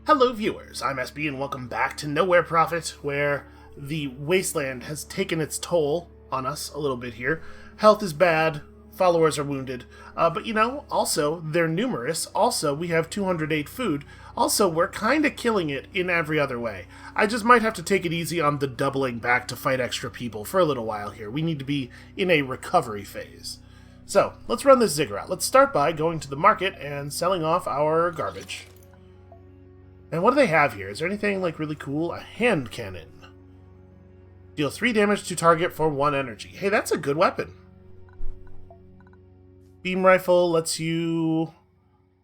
Hello viewers, I'm SB and welcome back to Nowhere Profit, where the wasteland has taken its toll on us a little bit here. Health is bad, followers are wounded, but also, they're numerous. Also, we have 208 food. Also, we're kinda killing it in every other way. I just might have to take it easy on the doubling back to fight extra people for a little while here. We need to be in a recovery phase. So, let's run this ziggurat. Let's start by going to the market and selling off our garbage. And what do they have here? Is there anything, really cool? A hand cannon. Deal 3 damage to target for 1 energy. Hey, that's a good weapon. Beam rifle lets you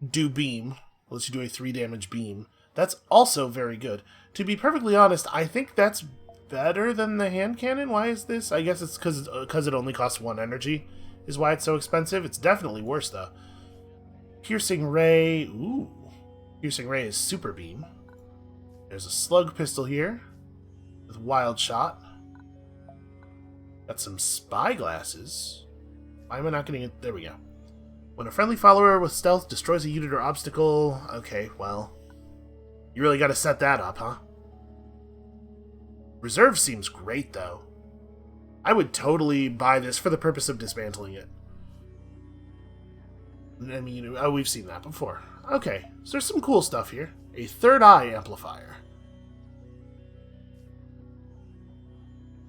do beam. Lets you do a 3 damage beam. That's also very good. To be perfectly honest, I think that's better than the hand cannon. Why is this? I guess it's because it only costs 1 energy is why it's so expensive. It's definitely worse, though. Piercing ray. Ooh. Piercing ray is super beam. There's a slug pistol here with wild shot. Got some spy glasses. Why am I not getting it? There we go. When a friendly follower with stealth destroys a unit or obstacle. Okay, well, you really got to set that up, huh? Reserve seems great, though. I would totally buy this for the purpose of dismantling it. I mean, we've seen that before. Okay, so there's some cool stuff here. A third eye amplifier.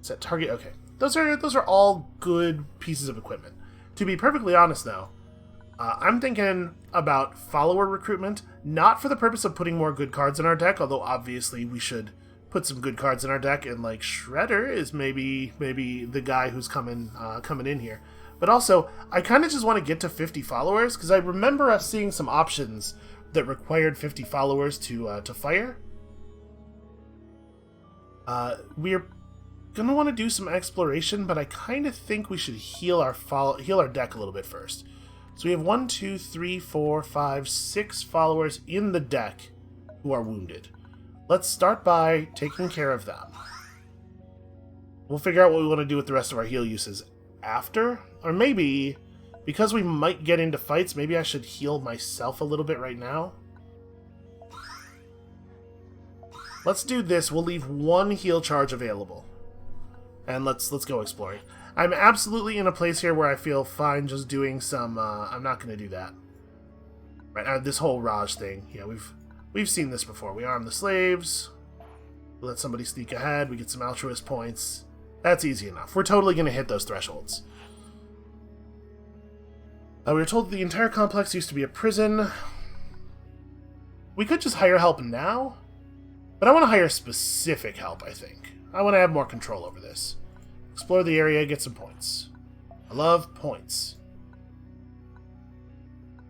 Set target. Okay, those are all good pieces of equipment. To be perfectly honest, though, I'm thinking about follower recruitment, not for the purpose of putting more good cards in our deck, although obviously we should put some good cards in our deck, and Shredder is maybe the guy who's coming in here. But also, I kind of just want to get to 50 followers, because I remember us seeing some options that required 50 followers to fire. We're going to want to do some exploration, but I kind of think we should heal our deck a little bit first. So we have 1, 2, 3, 4, 5, 6 followers in the deck who are wounded. Let's start by taking care of them. We'll figure out what we want to do with the rest of our heal uses after. Or maybe, because we might get into fights, maybe I should heal myself a little bit right now. Let's do this. We'll leave 1 heal charge available. And let's go exploring. I'm absolutely in a place here where I feel fine just doing some... I'm not going to do that. Right, this whole Raj thing. Yeah, we've seen this before. We arm the slaves. We let somebody sneak ahead. We get some altruist points. That's easy enough. We're totally going to hit those thresholds. We were told the entire complex used to be a prison. We could just hire help now, but I want to hire specific help, I think. I want to have more control over this. Explore the area, get some points. I love points.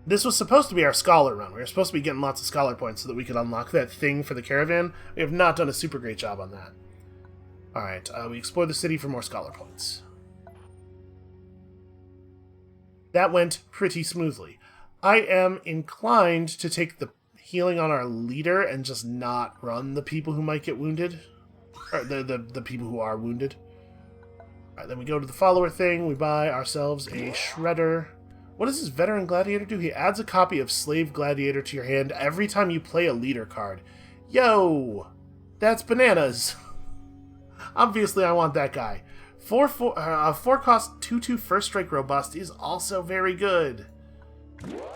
This was supposed to be our scholar run. We were supposed to be getting lots of scholar points so that we could unlock that thing for the caravan. We have not done a super great job on that. Alright, we explore the city for more scholar points. That went pretty smoothly. I am inclined to take the healing on our leader and just not run the people who might get wounded. Or the people who are wounded. Alright, then we go to the follower thing. We buy ourselves a Shredder. What does this veteran gladiator do? He adds a copy of Slave Gladiator to your hand every time you play a leader card. Yo! That's bananas! Obviously, I want that guy. 4 cost 2/2 first strike robust is also very good.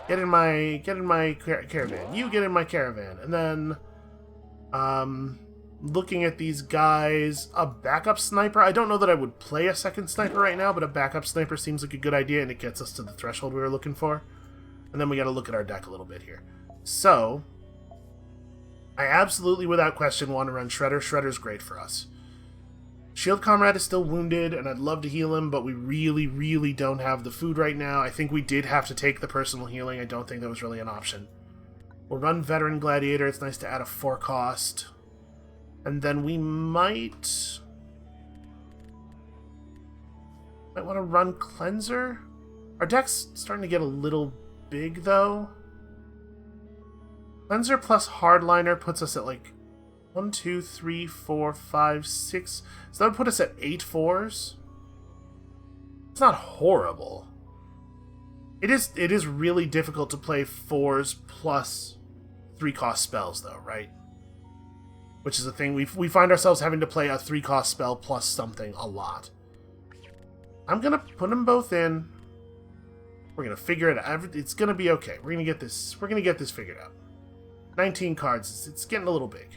Get in my caravan. You get in my caravan, and then looking at these guys, a backup sniper. I don't know that I would play a second sniper right now, but a backup sniper seems like a good idea, and it gets us to the threshold we were looking for. And then we got to look at our deck a little bit here. So I absolutely, without question, want to run Shredder. Shredder's great for us. Shield Comrade is still wounded, and I'd love to heal him, but we really, really don't have the food right now. I think we did have to take the personal healing. I don't think that was really an option. We'll run Veteran Gladiator. It's nice to add a 4 cost. And then we might want to run Cleanser. Our deck's starting to get a little big, though. Cleanser plus Hardliner puts us at 1, 2, 3, 4, 5, 6. So that would put us at 8 4s. It's not horrible. It is really difficult to play 4s plus 3-cost spells, though, right? Which is a thing. We find ourselves having to play a 3-cost spell plus something a lot. I'm going to put them both in. We're going to figure it out. It's going to be okay. We're going to get this figured out. 19 cards. It's getting a little big.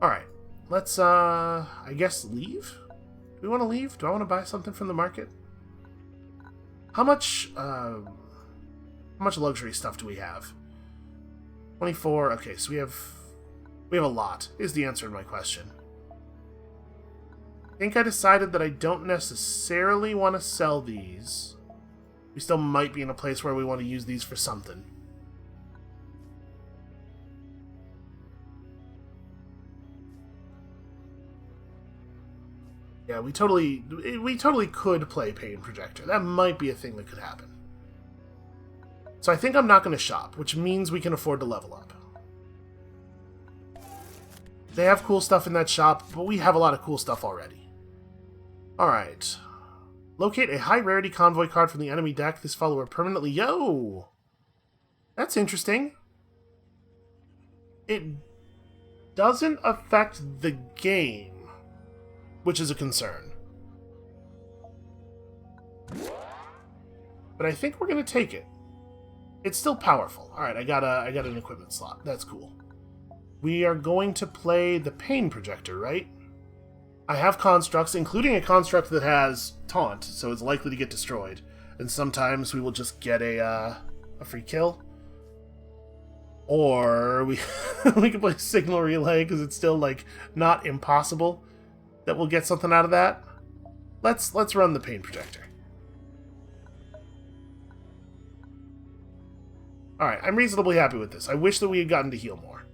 Alright. Let's, I guess, leave? Do we want to leave? Do I want to buy something from the market? How much luxury stuff do we have? 24. Okay, so we have a lot, is the answer to my question. I think I decided that I don't necessarily want to sell these. We still might be in a place where we want to use these for something. Yeah, we totally could play Pain Projector. That might be a thing that could happen. So I think I'm not going to shop, which means we can afford to level up. They have cool stuff in that shop, but we have a lot of cool stuff already. Alright. Locate a high-rarity convoy card from the enemy deck. This follower permanently... Yo! That's interesting. It doesn't affect the game, which is a concern. But I think we're going to take it. It's still powerful. Alright, I got an equipment slot. That's cool. We are going to play the Pain Projector, right? I have constructs, including a construct that has taunt, so it's likely to get destroyed. And sometimes we will just get a free kill. Or we we can play Signal Relay, because it's still, like, not impossible that we'll get something out of that. Let's run the Pain Projector. Alright, I'm reasonably happy with this. I wish that we had gotten to heal more.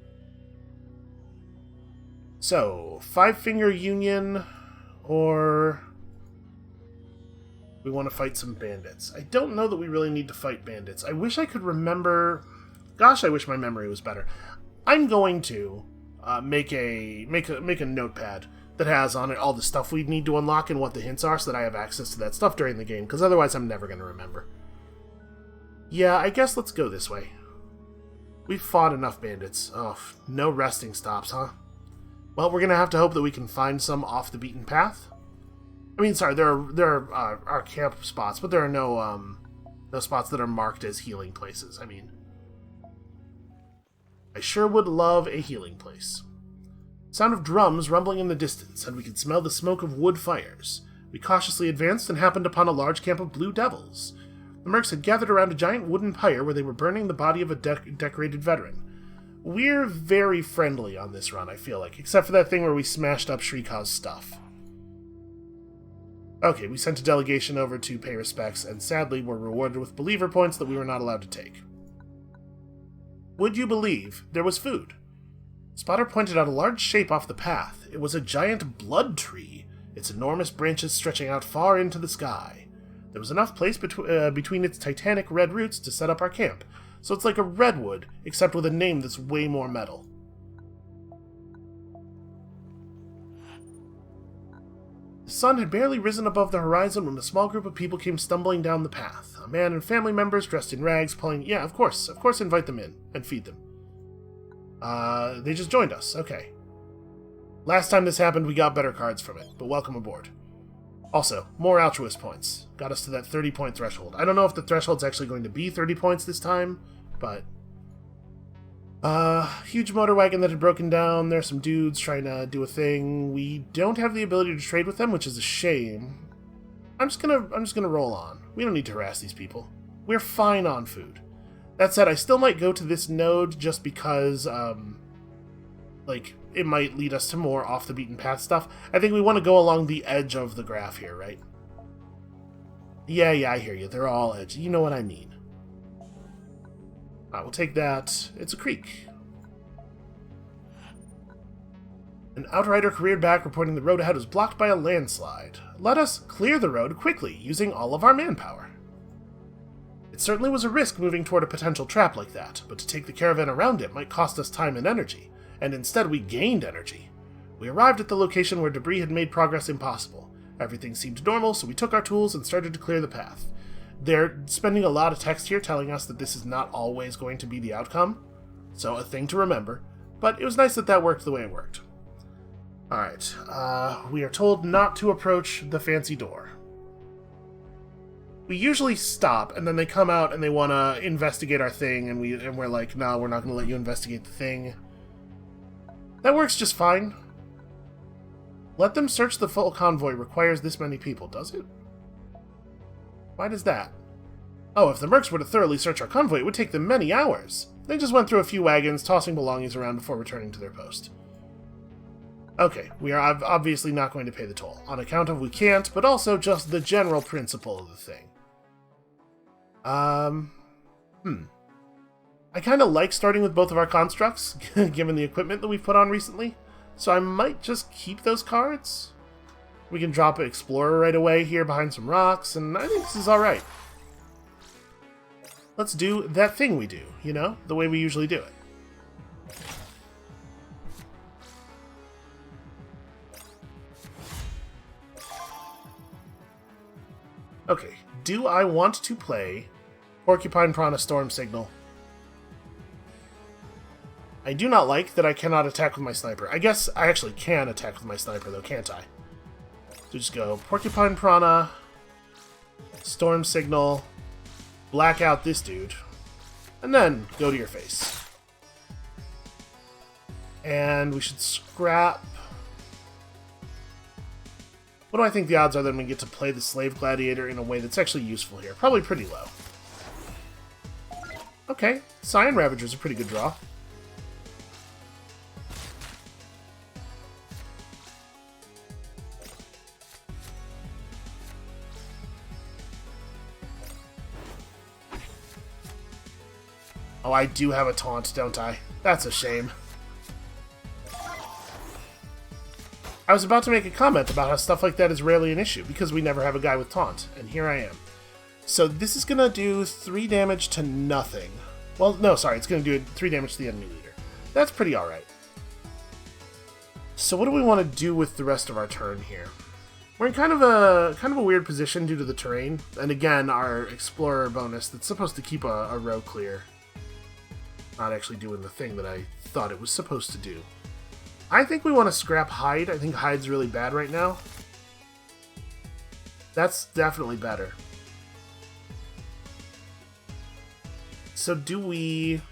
So, 5-Finger Union, or we want to fight some bandits. I don't know that we really need to fight bandits. I wish I could remember... Gosh, I wish my memory was better. I'm going to make a notepad that has on it all the stuff we need to unlock and what the hints are so that I have access to that stuff during the game, because otherwise I'm never going to remember. Yeah, I guess let's go this way. We've fought enough bandits. Oh, no resting stops, huh? Well, we're going to have to hope that we can find some off the beaten path. I mean, sorry, there are camp spots, but there are no spots that are marked as healing places. I mean, I sure would love a healing place. Sound of drums rumbling in the distance, and we could smell the smoke of wood fires. We cautiously advanced and happened upon a large camp of blue devils. The mercs had gathered around a giant wooden pyre where they were burning the body of a decorated veteran. We're very friendly on this run, I feel like, except for that thing where we smashed up Shriekhaw's stuff. Okay, we sent a delegation over to pay respects, and sadly were rewarded with believer points that we were not allowed to take. Would you believe there was food? Spotter pointed out a large shape off the path. It was a giant blood tree, its enormous branches stretching out far into the sky. There was enough place between its titanic red roots to set up our camp, so it's like a redwood, except with a name that's way more metal. The sun had barely risen above the horizon when a small group of people came stumbling down the path. A man and family members dressed in rags pulling... Yeah, of course invite them in and feed them. They just joined us, okay. Last time this happened, we got better cards from it, but welcome aboard. Also, more altruist points. Got us to that 30-point threshold. I don't know if the threshold's actually going to be 30 points this time, but... huge motor wagon that had broken down. There's some dudes trying to do a thing. We don't have the ability to trade with them, which is a shame. I'm just gonna roll on. We don't need to harass these people. We're fine on food. That said, I still might go to this node just because, like, it might lead us to more off-the-beaten-path stuff. I think we want to go along the edge of the graph here, right? Yeah, I hear you. They're all edge. You know what I mean. Alright, we'll take that. It's a creek. An outrider careered back, reporting the road ahead was blocked by a landslide. Let us clear the road quickly, using all of our manpower. It certainly was a risk moving toward a potential trap like that, but to take the caravan around it might cost us time and energy, and instead we gained energy. We arrived at the location where debris had made progress impossible. Everything seemed normal, so we took our tools and started to clear the path. They're spending a lot of text here telling us that this is not always going to be the outcome, So a thing to remember. But it was nice that that worked the way it worked. Alright, we are told not to approach the fancy door. We usually stop, and then they come out and they want to investigate our thing, and we're like, no, we're not going to let you investigate the thing. That works just fine. Let them search the full convoy requires this many people, does it? Why does that? Oh, if the mercs were to thoroughly search our convoy, it would take them many hours. They just went through a few wagons, tossing belongings around before returning to their post. Okay, we are obviously not going to pay the toll, on account of we can't, but also just the general principle of the thing. I kind of like starting with both of our constructs, given the equipment that we've put on recently, so I might just keep those cards. We can drop an Explorer right away here behind some rocks, and I think this is alright. Let's do that thing we do, you know, the way we usually do it. Okay, do I want to play Porcupine Piranha Storm Signal? I do not like that I cannot attack with my sniper. I guess I actually can attack with my sniper, though, can't I? So just go Porcupine Piranha, Storm Signal, black out this dude, and then go to your face. And we should scrap... What do I think the odds are that we get to play the Slave Gladiator in a way that's actually useful here? Probably pretty low. Okay, Scion Ravager's a pretty good draw. Oh, I do have a taunt, don't I? That's a shame. I was about to make a comment about how stuff like that is rarely an issue, because we never have a guy with taunt, and here I am. So this is going to do 3 damage to nothing. Well, no, sorry, it's going to do 3 damage to the enemy leader. That's pretty alright. So what do we want to do with the rest of our turn here? We're in kind of a weird position due to the terrain, and again, our Explorer bonus that's supposed to keep a row clear. Not actually doing the thing that I thought it was supposed to do. I think we want to scrap Hide. I think Hide's really bad right now. That's definitely better. So do we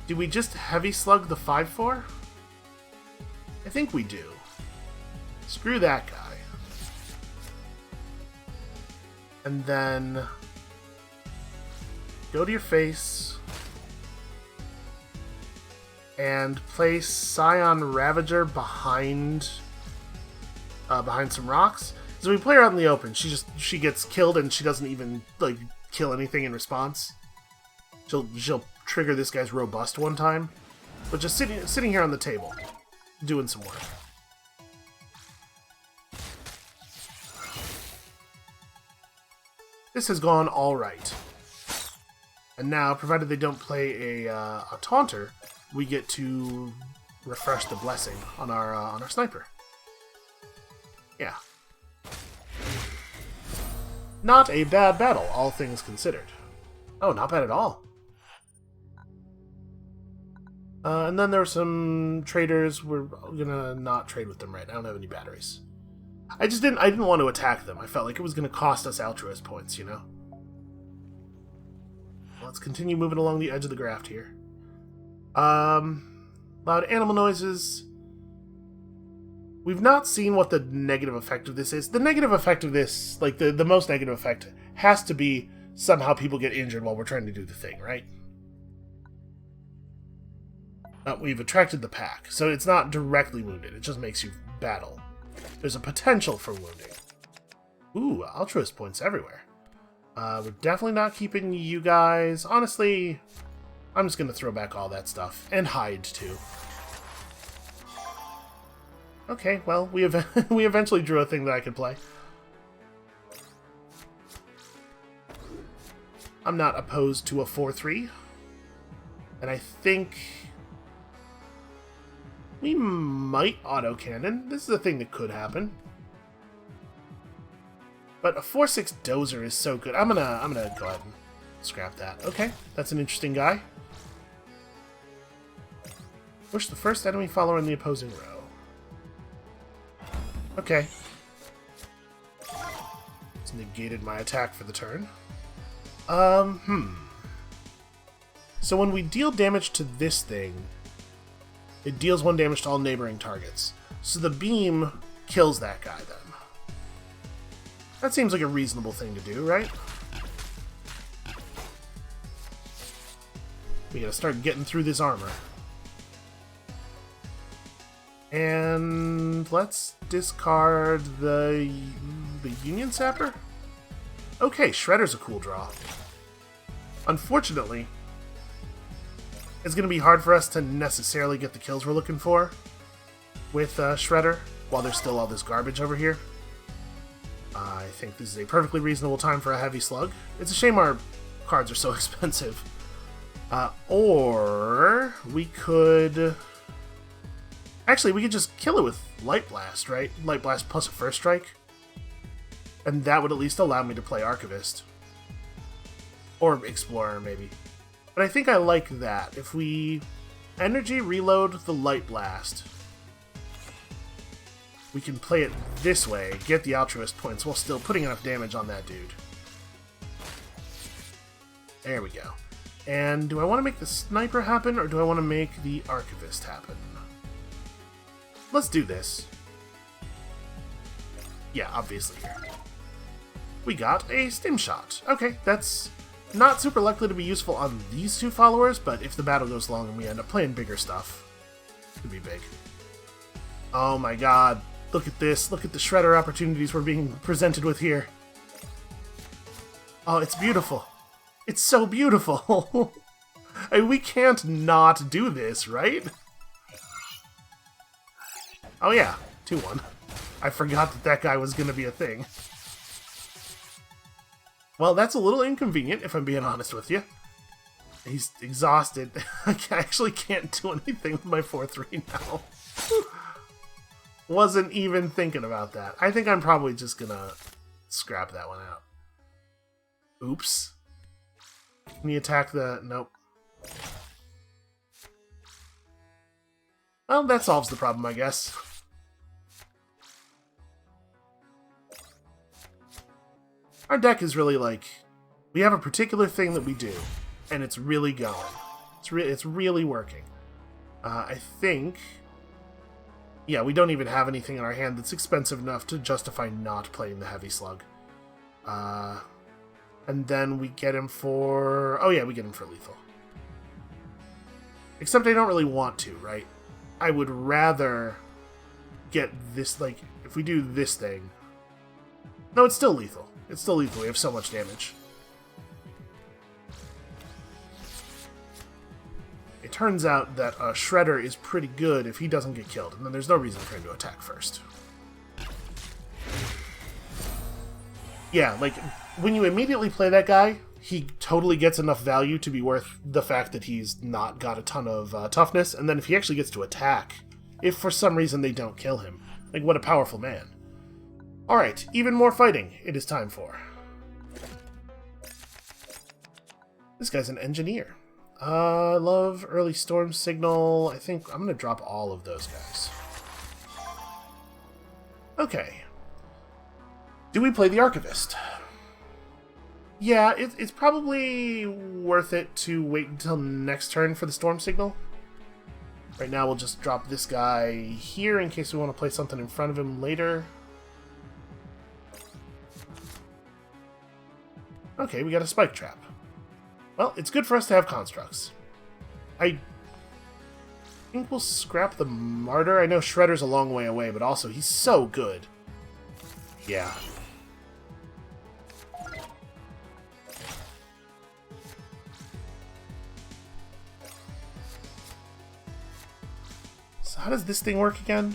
just Heavy Slug the 5/4? I think we do. Screw that guy. And then go to your face and place Scion Ravager behind some rocks. So we play her out in the open. She gets killed and she doesn't even like kill anything in response. She'll trigger this guy's robust one time, but just sitting here on the table, doing some work. This has gone all right. And now, provided they don't play a taunter, we get to refresh the blessing on our sniper. Yeah. Not a bad battle, all things considered. Oh, not bad at all. And then there were some traders. We're gonna not trade with them, right? I don't have any batteries. I didn't want to attack them. I felt like it was gonna cost us altruist points, you know? Let's continue moving along the edge of the graft here. Loud animal noises. We've not seen what the negative effect of this is. The negative effect of this, like the most negative effect, has to be somehow people get injured while we're trying to do the thing, right? We've attracted the pack, so it's not directly wounded. It just makes you battle. There's a potential for wounding. Ooh, altruist points everywhere. We're definitely not keeping you guys. Honestly, I'm just going to throw back all that stuff. And hide, too. Okay, well, we eventually drew a thing that I could play. I'm not opposed to a 4-3. And I think we might autocannon. This is a thing that could happen. But a 4-6 dozer is so good. I'm gonna go ahead and Scrap that. Okay, that's an interesting guy. Push the first enemy follower in the opposing row. Okay. It's negated my attack for the turn. So when we deal damage to this thing, it deals 1 damage to all neighboring targets. So the beam kills that guy then. That seems like a reasonable thing to do, right? We gotta start getting through this armor. And let's discard the Union Sapper? Okay, Shredder's a cool draw. Unfortunately, it's going to be hard for us to necessarily get the kills we're looking for with Shredder while there's still all this garbage over here. I think this is a perfectly reasonable time for a heavy slug. It's a shame our cards are so expensive. Or we could... Actually, we could just kill it with Light Blast, right? Light Blast plus a first strike. And that would at least allow me to play Archivist. Or Explorer, maybe. But I think I like that. If we energy reload the Light Blast, we can play it this way, get the Altruist points, while still putting enough damage on that dude. There we go. And do I want to make the Sniper happen, or do I want to make the Archivist happen? Let's do this. Yeah, obviously here. We got a Stim Shot. Okay, that's not super likely to be useful on these two followers, but if the battle goes long and we end up playing bigger stuff, it could be big. Oh my god, look at this. Look at the Shredder opportunities we're being presented with here. Oh, it's beautiful. It's so beautiful. I mean, we can't not do this, right? Oh yeah, 2-1. I forgot that that guy was going to be a thing. Well, that's a little inconvenient, if I'm being honest with you. He's exhausted. I actually can't do anything with my 4-3 now. Wasn't even thinking about that. I think I'm probably just going to scrap that one out. Oops. Can you attack the... Nope. Well, that solves the problem, I guess. Our deck is really like, we have a particular thing that we do, and it's really going. It's really working. I think, yeah, we don't even have anything in our hand that's expensive enough to justify not playing the Heavy Slug. And then we get him for, oh yeah, we get him for lethal. Except I don't really want to, right? I would rather get this, like, if we do this thing. No, it's still lethal. It's still lethal. We have so much damage. It turns out that a Shredder is pretty good if he doesn't get killed, and then there's no reason for him to attack first. Yeah, like, when you immediately play that guy, he totally gets enough value to be worth the fact that he's not got a ton of toughness, and then if he actually gets to attack, if for some reason they don't kill him, like, what a powerful man. Alright, even more fighting it is time for. This guy's an engineer. I love early storm signal. I think I'm going to drop all of those guys. Okay. Do we play the Archivist? Yeah, it's probably worth it to wait until next turn for the storm signal. Right now we'll just drop this guy here in case we want to play something in front of him later. Okay, we got a spike trap. Well, it's good for us to have constructs. I think we'll scrap the Martyr. I know Shredder's a long way away, but also he's so good. Yeah. So how does this thing work again?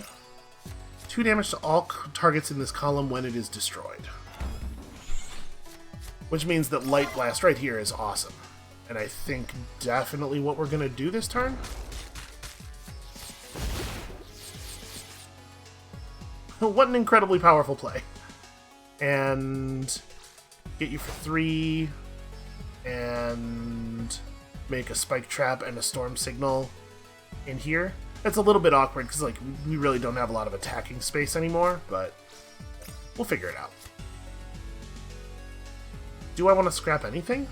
2 damage to all targets in this column when it is destroyed. Which means that Light Blast right here is awesome. And I think definitely what we're going to do this turn. What an incredibly powerful play. And get you for 3. and make a spike trap and a storm signal in here. It's a little bit awkward because like we really don't have a lot of attacking space anymore, but we'll figure it out. Do I want to scrap anything?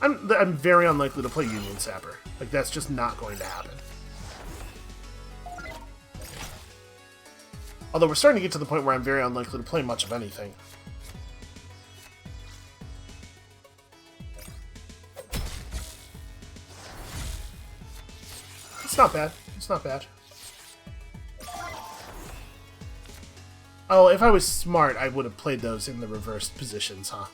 I'm very unlikely to play Union Sapper. Like, that's just not going to happen. Although we're starting to get to the point where I'm very unlikely to play much of anything. It's not bad. It's not bad. Oh, if I was smart, I would have played those in the reversed positions, huh?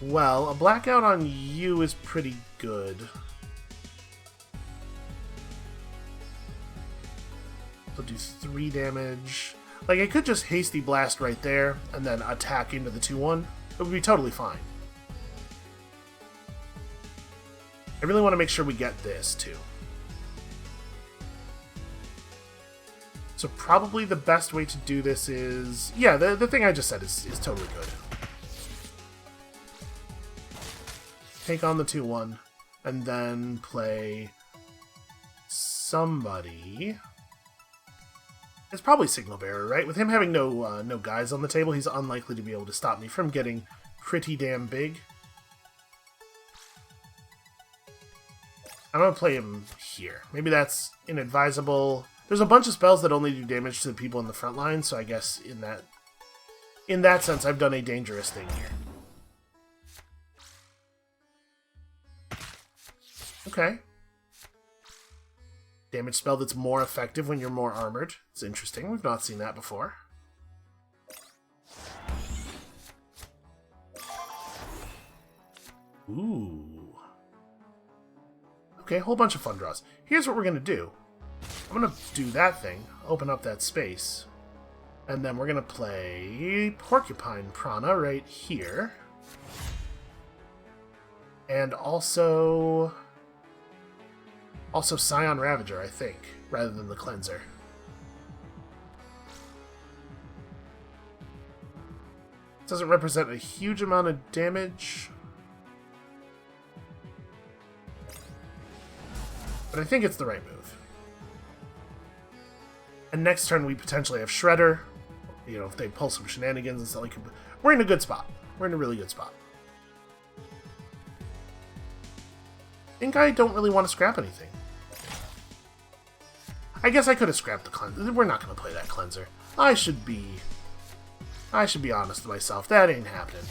Well, a blackout on you is pretty good. So do 3 damage. Like, I could just hasty blast right there and then attack into the 2-1. It would be totally fine. I really want to make sure we get this, too. So probably the best way to do this is... Yeah, the thing I just said is totally good. Take on the 2-1, and then play somebody. It's probably Signal Bearer, right? With him having no guys on the table, he's unlikely to be able to stop me from getting pretty damn big. I'm going to play him here. Maybe that's inadvisable. There's a bunch of spells that only do damage to the people in the front line, so I guess in that sense, I've done a dangerous thing here. Okay. Damage spell that's more effective when you're more armored. It's interesting. We've not seen that before. Ooh. Okay, a whole bunch of fun draws. Here's what we're going to do. I'm going to do that thing, open up that space, and then we're going to play Porcupine Prana right here. And also Scion Ravager, I think, rather than the Cleanser. Doesn't represent a huge amount of damage, but I think it's the right move. And next turn we potentially have Shredder. You know, if they pull some shenanigans and stuff like that. We're in a good spot. We're in a really good spot. I think I don't really want to scrap anything. I guess I could have scrapped the Cleanser. We're not going to play that Cleanser. I should be honest with myself. That ain't happening.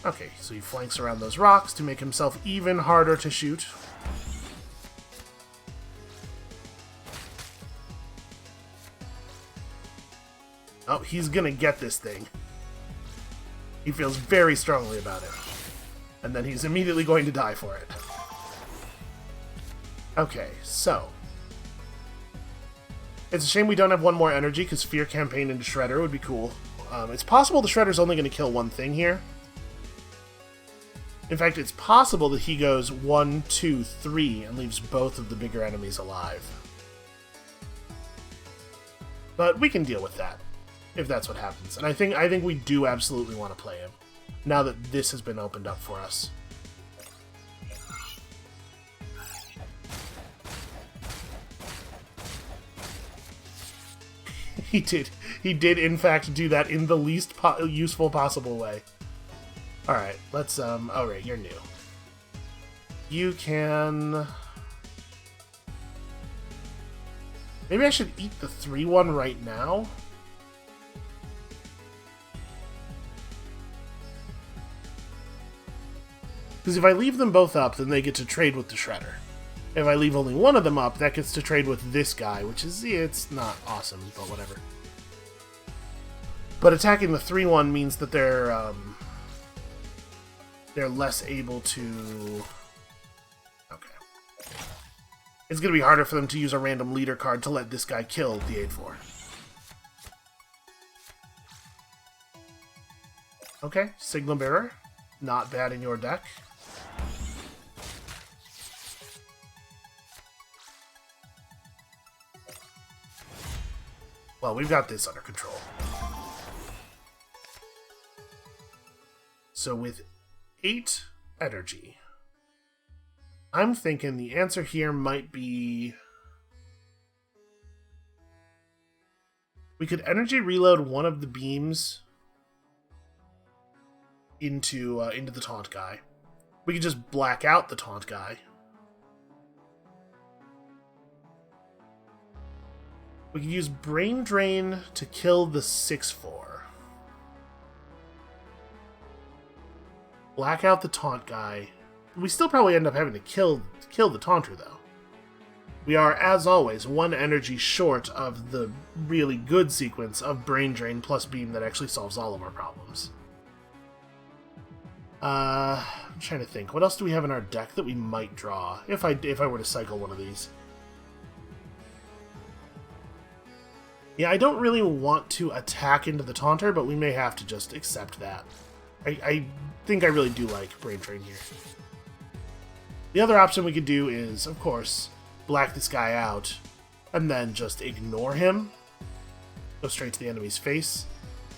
Okay, so he flanks around those rocks to make himself even harder to shoot. Oh, he's gonna get this thing. He feels very strongly about it. And then he's immediately going to die for it. Okay, so. It's a shame we don't have one more energy, because Fear Campaign into Shredder would be cool. It's possible the Shredder's only going to kill one thing here. In fact, it's possible that he goes 1, 2, 3 and leaves both of the bigger enemies alive. But we can deal with that, if that's what happens. And I think we do absolutely want to play him, now that this has been opened up for us. He did in fact do that in the least useful possible way. Alright, let's, oh right, you're new. You can... Maybe I should eat the 3-1 right now? Because if I leave them both up, then they get to trade with the Shredder. If I leave only one of them up, that gets to trade with this guy, which is, yeah, it's not awesome, but whatever. But attacking the 3-1 means that they're less able to... Okay. It's going to be harder for them to use a random leader card to let this guy kill the 8-4. Okay, Signal Bearer. Not bad in your deck. Well, we've got this under control. So with 8 energy, I'm thinking the answer here might be... we could energy reload one of the beams into the taunt guy. We could just black out the taunt guy. We could use Brain Drain to kill the 6/4. Black out the taunt guy. We still probably end up having to kill the taunter, though. We are, as always, 1 energy short of the really good sequence of Brain Drain plus Beam that actually solves all of our problems. I'm trying to think. What else do we have in our deck that we might draw if I were to cycle one of these? Yeah, I don't really want to attack into the taunter, but we may have to just accept that. I think I really do like Brain Drain here. The other option we could do is, of course, black this guy out, and then just ignore him. Go straight to the enemy's face.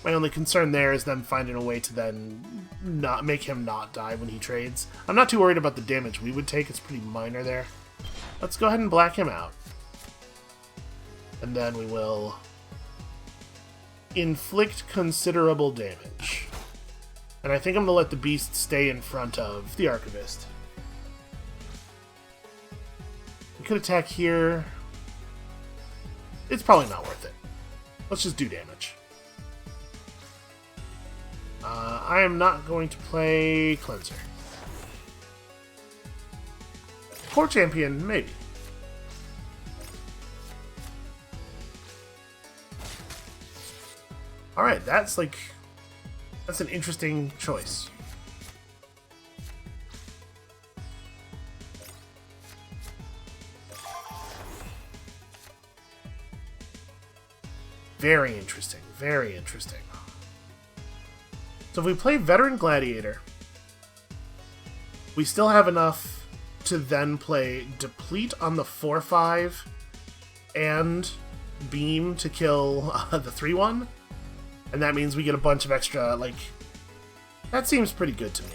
My only concern there is them finding a way to then not make him not die when he trades. I'm not too worried about the damage we would take, it's pretty minor there. Let's go ahead and black him out. And then we will inflict considerable damage. And I think I'm going to let the beast stay in front of the Archivist. We could attack here. It's probably not worth it. Let's just do damage. I am not going to play Cleanser. Poor champion, maybe. Alright, that's an interesting choice. Very interesting, very interesting. So if we play Veteran Gladiator, we still have enough to then play Deplete on the 4/5 and Beam to kill the 3/1. And that means we get a bunch of extra, like... that seems pretty good to me.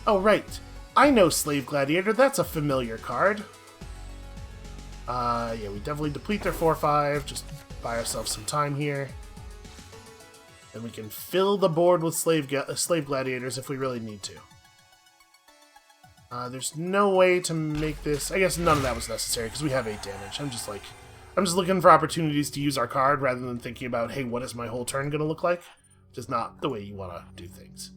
Oh, right. I know Slave Gladiator. That's a familiar card. Yeah, we definitely deplete their 4/5. Just buy ourselves some time here. And we can fill the board with Slave Gladiators if we really need to. There's no way to make this... I guess none of that was necessary because we have 8 damage. I'm just looking for opportunities to use our card rather than thinking about, hey, what is my whole turn going to look like? Which is not the way you want to do things.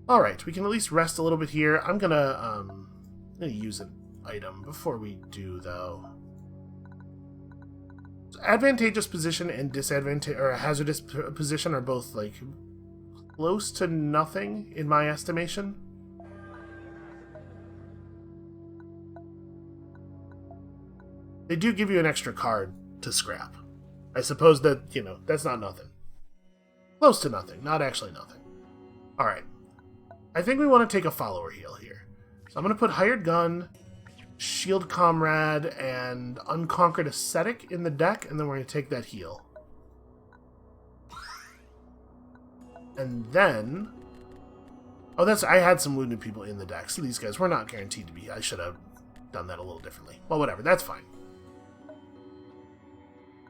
Alright, we can at least rest a little bit here. I'm gonna use an item before we do, though. So advantageous position and hazardous position are both, like, close to nothing in my estimation. They do give you an extra card to scrap. I suppose that, that's not nothing. Close to nothing, not actually nothing. Alright. I think we want to take a follower heal here. So I'm going to put Hired Gun, Shield Comrade, and Unconquered Ascetic in the deck, and then we're going to take that heal. And then... oh, I had some wounded people in the deck, so these guys were not guaranteed to be. I should have done that a little differently. Well, whatever, that's fine.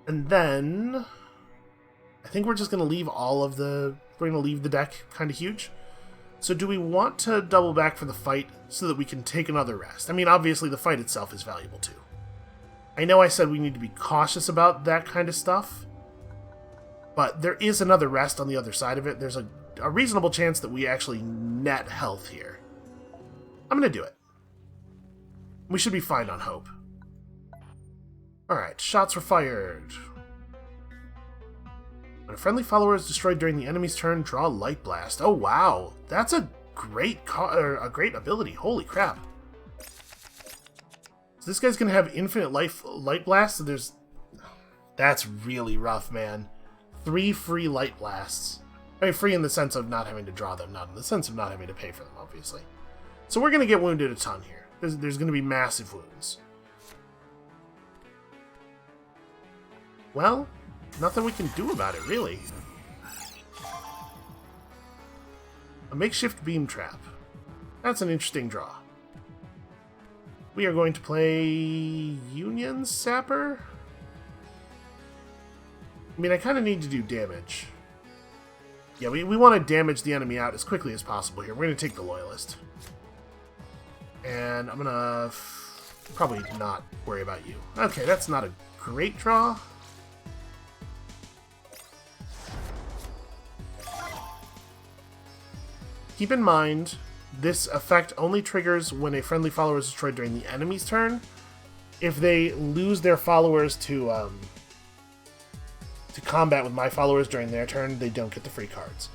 And then... I think we're just going to leave we're going to leave the deck kind of huge. So do we want to double back for the fight so that we can take another rest? I mean, obviously the fight itself is valuable too. I know I said we need to be cautious about that kind of stuff, but there is another rest on the other side of it. There's a reasonable chance that we actually net health here. I'm going to do it. We should be fine on hope. Alright, shots were fired. When a friendly follower is destroyed during the enemy's turn, draw Light Blast. Oh, wow. That's a great ability. Holy crap. So this guy's going to have infinite Light Blast, so there's... that's really rough, man. 3 free Light Blasts. I mean, free in the sense of not having to draw them, not in the sense of not having to pay for them, obviously. So we're going to get wounded a ton here. There's going to be massive wounds. Well, nothing we can do about it, really. A makeshift beam trap. That's an interesting draw. We are going to play Union Sapper. I mean, I kind of need to do damage. Yeah, we want to damage the enemy out as quickly as possible here. We're going to take the Loyalist. And I'm going to probably not worry about you. Okay, that's not a great draw. Keep in mind, this effect only triggers when a friendly follower is destroyed during the enemy's turn. If they lose their followers to combat with my followers during their turn, they don't get the free cards.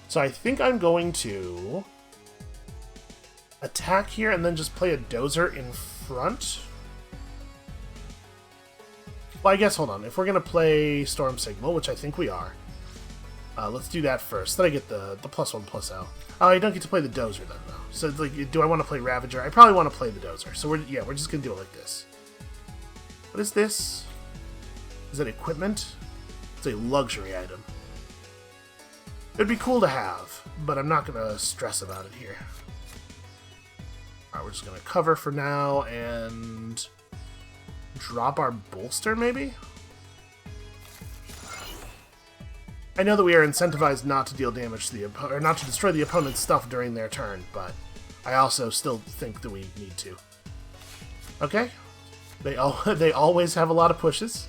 So I think I'm going to attack here and then just play a dozer in front. Well, I guess, hold on. If we're going to play Storm Signal, which I think we are, let's do that first. Then I get the +1/+0. Oh, I don't get to play the dozer then, though. So, like, do I want to play Ravager? I probably want to play the dozer. So, we're just going to do it like this. What is this? Is that equipment? It's a luxury item. It'd be cool to have, but I'm not going to stress about it here. Alright, we're just going to cover for now and drop our bolster, maybe? I know that we are incentivized not to deal damage to or not to destroy the opponent's stuff during their turn, but I also still think that we need to. Okay. They always have a lot of pushes.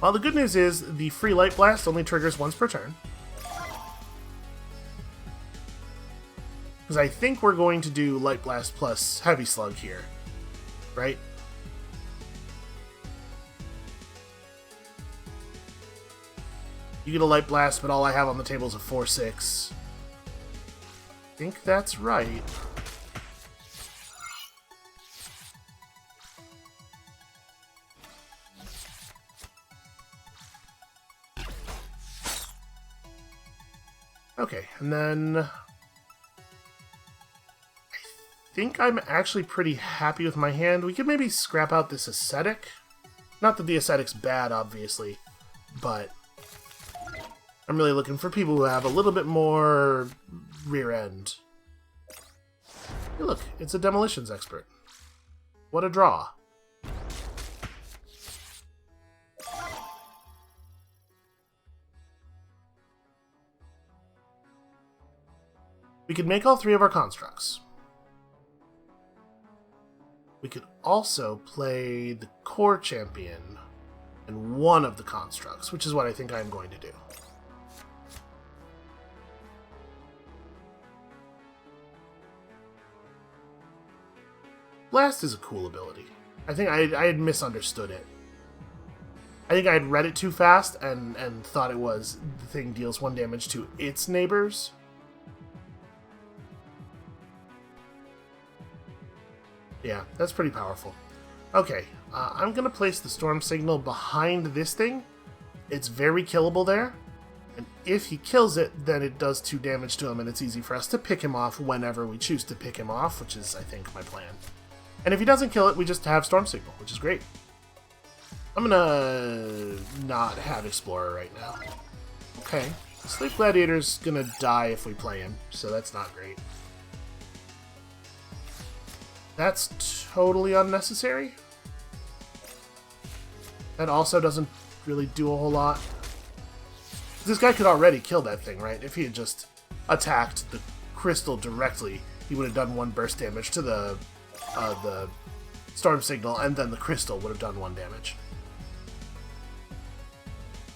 Well, the good news is the free Light Blast only triggers once per turn. Because I think we're going to do Light Blast plus Heavy Slug here. Right? You get a Light Blast, but all I have on the table is a 4/6. I think that's right. Okay, and then I think I'm actually pretty happy with my hand. We could maybe scrap out this Ascetic. Not that the Ascetic's bad, obviously, but I'm really looking for people who have a little bit more rear end. Hey, look, it's a Demolitions Expert. What a draw. We could make all three of our constructs. We could also play the core champion and one of the constructs, which is what I think I'm going to do. Blast is a cool ability. I think I had misunderstood it. I think I had read it too fast and thought it was the thing deals 1 damage to its neighbors. Yeah, that's pretty powerful. Okay, I'm going to place the Storm Signal behind this thing. It's very killable there. And if he kills it, then it does 2 damage to him, and it's easy for us to pick him off whenever we choose to pick him off, which is, I think, my plan. And if he doesn't kill it, we just have Storm Signal, which is great. I'm going to not have Explorer right now. Okay, Slave Gladiator's going to die if we play him, so that's not great. That's totally unnecessary. That also doesn't really do a whole lot. This guy could already kill that thing, right? If he had just attacked the crystal directly, he would have done 1 burst damage to the Storm Signal, and then the crystal would have done 1 damage.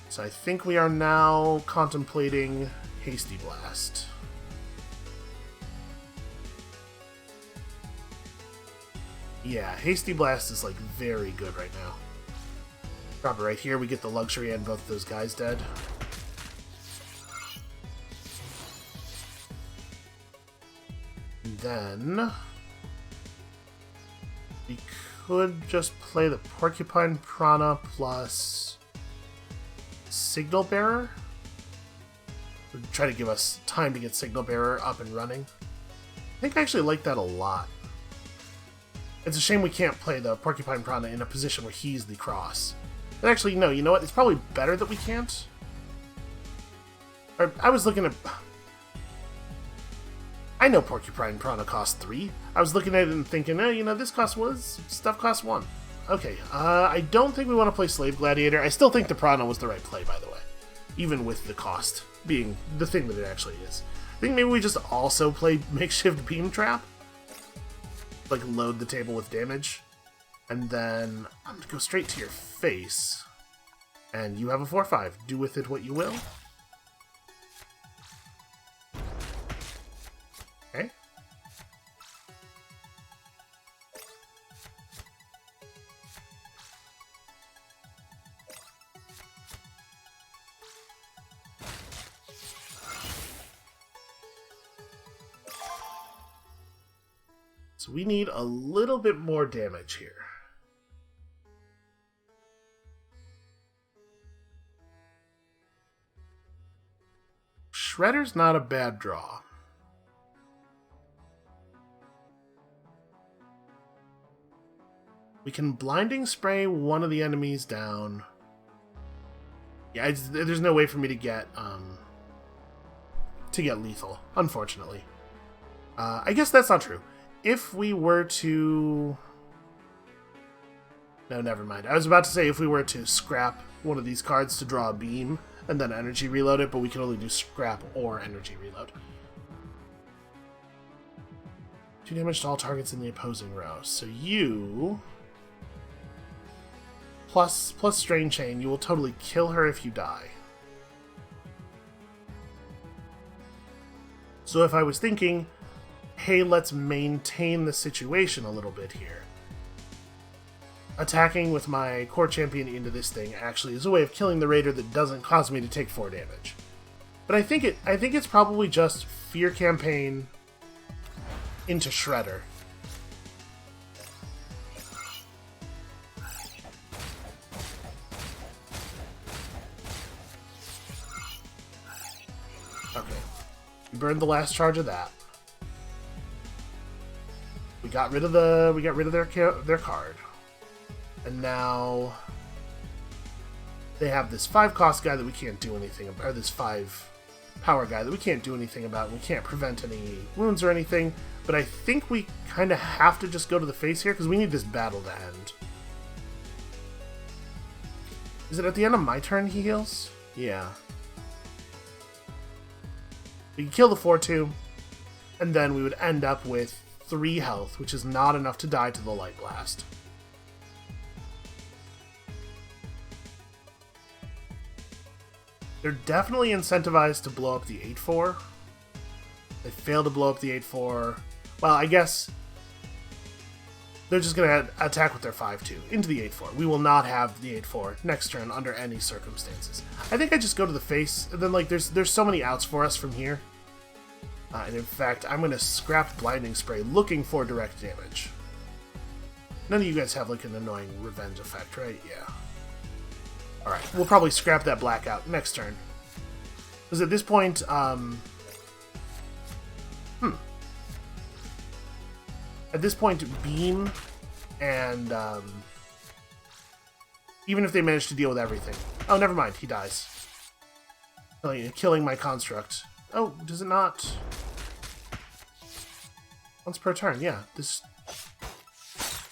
So I think we are now contemplating Hasty Blast. Yeah, Hasty Blast is, like, very good right now. Drop it right here, we get the luxury and both those guys dead. And then we could just play the Porcupine Prana plus Signal Bearer. Would try to give us time to get Signal Bearer up and running. I think I actually like that a lot. It's a shame we can't play the Porcupine Piranha in a position where he's the cross. But actually, no, you know what? It's probably better that we can't. Or, I was looking at... I know Porcupine Piranha costs 3. I was looking at it and thinking, oh, you know, this costs stuff costs 1. Okay, I don't think we want to play Slave Gladiator. I still think the Piranha was the right play, by the way. Even with the cost being the thing that it actually is. I think maybe we just also play Makeshift Beam Trap. Like, load the table with damage. And then I'm going to go straight to your face. And you have a 4-5. Do with it what you will. Okay. So we need a little bit more damage here. Shredder's not a bad draw. We can blinding spray one of the enemies down. Yeah, there's no way for me to get lethal, unfortunately. I guess that's not true. If we were to... No, never mind. I was about to say if we were to scrap one of these cards to draw a beam and then energy reload it, but we can only do scrap or energy reload. 2 damage to all targets in the opposing row. So you... Plus Strain Chain, you will totally kill her if you die. So if I was thinking, hey, let's maintain the situation a little bit here. Attacking with my core champion into this thing actually is a way of killing the raider that doesn't cause me to take 4 damage. But I think it's probably just Fear Campaign into Shredder. Okay. We burned the last charge of that. We got rid of their card. And now they have this 5 cost guy that we can't do anything about, or this 5 power guy that we can't do anything about. We can't prevent any wounds or anything, but I think we kind of have to just go to the face here because we need this battle to end. Is it at the end of my turn he heals? Yeah. We can kill the 4-2, and then we would end up with 3 health, which is not enough to die to the Light Blast. They're definitely incentivized to blow up the 8-4. They fail to blow up the 8-4. Well, I guess they're just going to attack with their 5-2 into the 8-4. We will not have the 8-4 next turn under any circumstances. I think I just go to the face, and then like there's so many outs for us from here. And in fact, I'm going to scrap Blinding Spray looking for direct damage. None of you guys have like an annoying revenge effect, right? Yeah. Alright, we'll probably scrap that blackout next turn. Because at this point, At this point, Beam and, even if they manage to deal with everything... Oh, never mind, he dies. Killing my construct. Oh, does it not... Once per turn, yeah. This...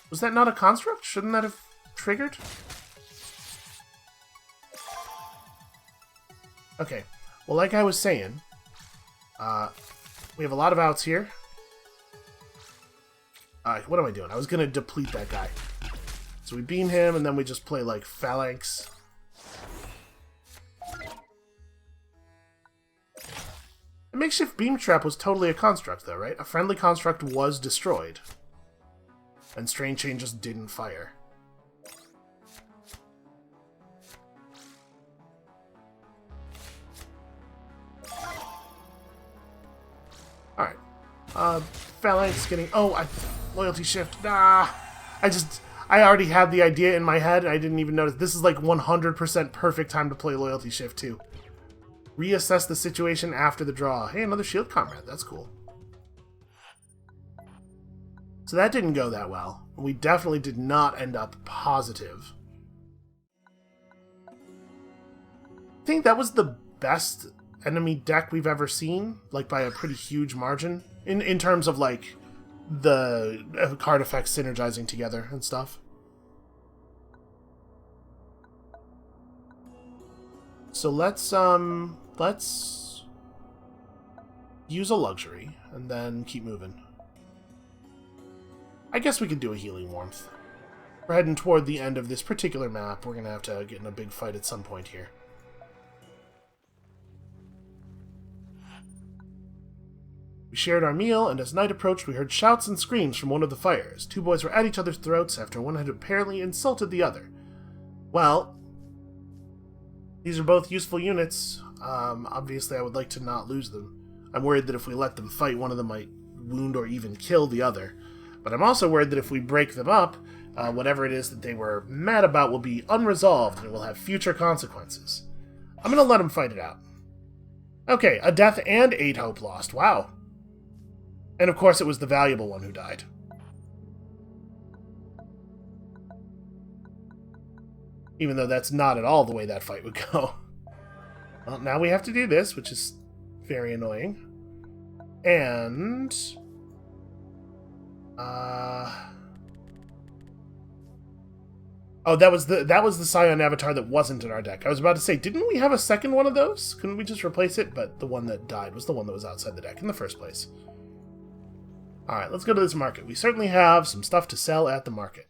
Was that not a construct? Shouldn't that have triggered? Okay, well, like I was saying, we have a lot of outs here. What am I doing? I was going to deplete that guy. So we beam him, and then we just play, like, Phalanx. The makeshift beam trap was totally a construct, though, right? A friendly construct was destroyed. And Strain Chain just didn't fire. Alright. Phalanx getting... Oh, Loyalty Shift. I already had the idea in my head, and I didn't even notice. This is like 100% perfect time to play Loyalty Shift, too. Reassess the situation after the draw. Hey, another Shield Comrade. That's cool. So that didn't go that well. We definitely did not end up positive. I think that was the best enemy deck we've ever seen, like by a pretty huge margin, in terms of like the card effects synergizing together and stuff. So let's use a luxury and then keep moving. I guess we could do a healing warmth. We're heading toward the end of this particular map. We're gonna have to get in a big fight at some point here. We shared our meal, and as night approached, we heard shouts and screams from one of the fires. Two boys were at each other's throats after one had apparently insulted the other. Well, these are both useful units. Obviously, I would like to not lose them. I'm worried that if we let them fight, one of them might wound or even kill the other. But I'm also worried that if we break them up, whatever it is that they were mad about will be unresolved and it will have future consequences. I'm going to let them fight it out. Okay, a death and 8 hope lost. Wow. And of course it was the valuable one who died. Even though that's not at all the way that fight would go. Well, now we have to do this, which is very annoying. And oh, that was the Scion Avatar that wasn't in our deck. I was about to say, didn't we have a second one of those? Couldn't we just replace it? But the one that died was the one that was outside the deck in the first place. Alright, let's go to this market. We certainly have some stuff to sell at the market.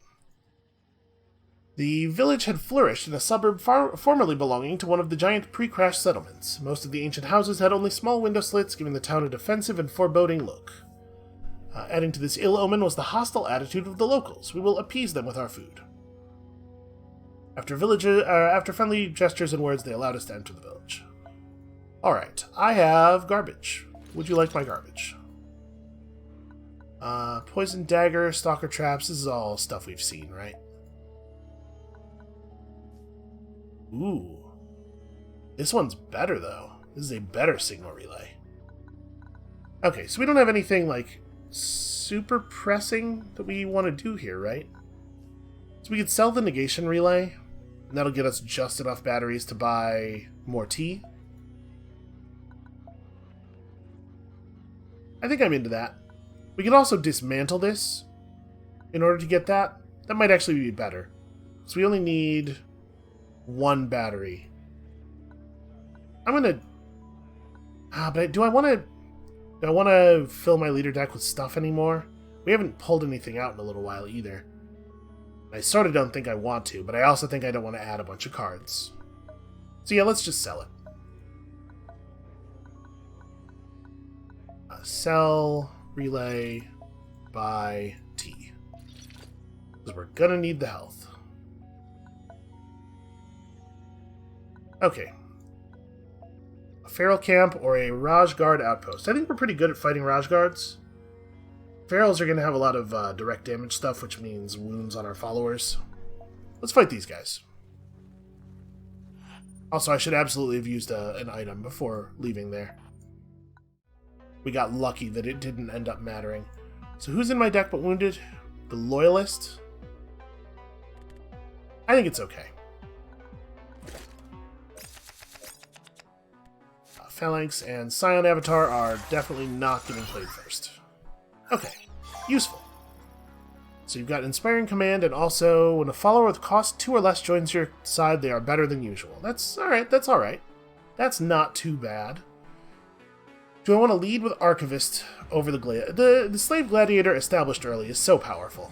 The village had flourished in a suburb formerly belonging to one of the giant pre-crash settlements. Most of the ancient houses had only small window slits, giving the town a defensive and foreboding look. Adding to this ill omen was the hostile attitude of the locals. We will appease them with our food. After friendly gestures and words, they allowed us to enter the village. Alright, I have garbage. Would you like my garbage? Poison dagger, stalker traps, this is all stuff we've seen, right? Ooh. This one's better, though. This is a better signal relay. Okay, so we don't have anything, like, super pressing that we want to do here, right? So we could sell the negation relay, and that'll get us just enough batteries to buy more tea. I think I'm into that. We can also dismantle this in order to get that. That might actually be better. So we only need 1 battery. I'm gonna... but do I want to fill my leader deck with stuff anymore? We haven't pulled anything out in a little while either. I sort of don't think I want to, but I also think I don't want to add a bunch of cards. So yeah, let's just sell it. Sell, relay, buy, tea. Because we're gonna need the health. Okay. A feral camp or a Raj Guard outpost. I think we're pretty good at fighting Raj Guards. Ferals are going to have a lot of direct damage stuff, which means wounds on our followers. Let's fight these guys. Also, I should absolutely have used an item before leaving there. We got lucky that it didn't end up mattering. So who's in my deck but wounded? The Loyalist? I think it's okay. Phalanx and Scion Avatar are definitely not getting played first. Okay, useful. So you've got Inspiring Command, and also when a follower with cost 2 or less joins your side, they are better than usual. That's alright, that's alright. That's not too bad. Do I want to lead with Archivist over the the Slave Gladiator established early is so powerful.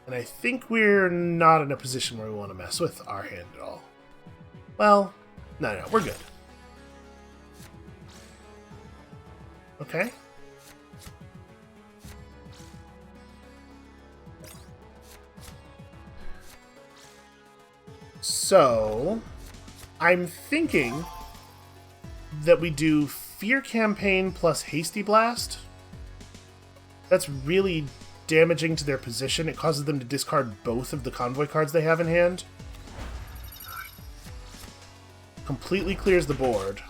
And I think we're not in a position where we want to mess with our hand at all. Well, no, we're good. Okay. So, I'm thinking that we do Fear Campaign plus Hasty Blast. That's really damaging to their position. It causes them to discard both of the convoy cards they have in hand. Completely clears the board.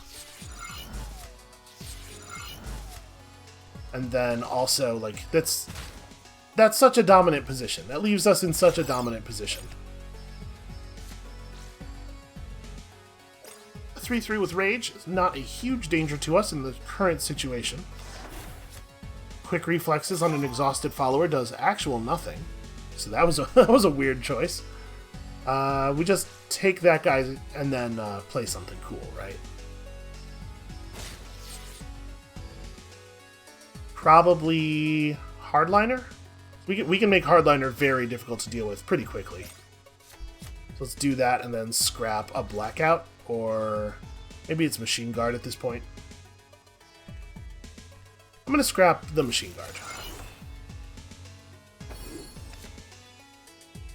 And then also, like, that's such a dominant position. That leaves us in such a dominant position. 3/3 with Rage is not a huge danger to us in the current situation. Quick reflexes on an exhausted follower does actual nothing. So that was a weird choice. We just take that guy and then play something cool, right? Probably Hardliner? We can make Hardliner very difficult to deal with pretty quickly. So let's do that and then scrap a Blackout, or maybe it's Machine Guard at this point. I'm going to scrap the Machine Guard.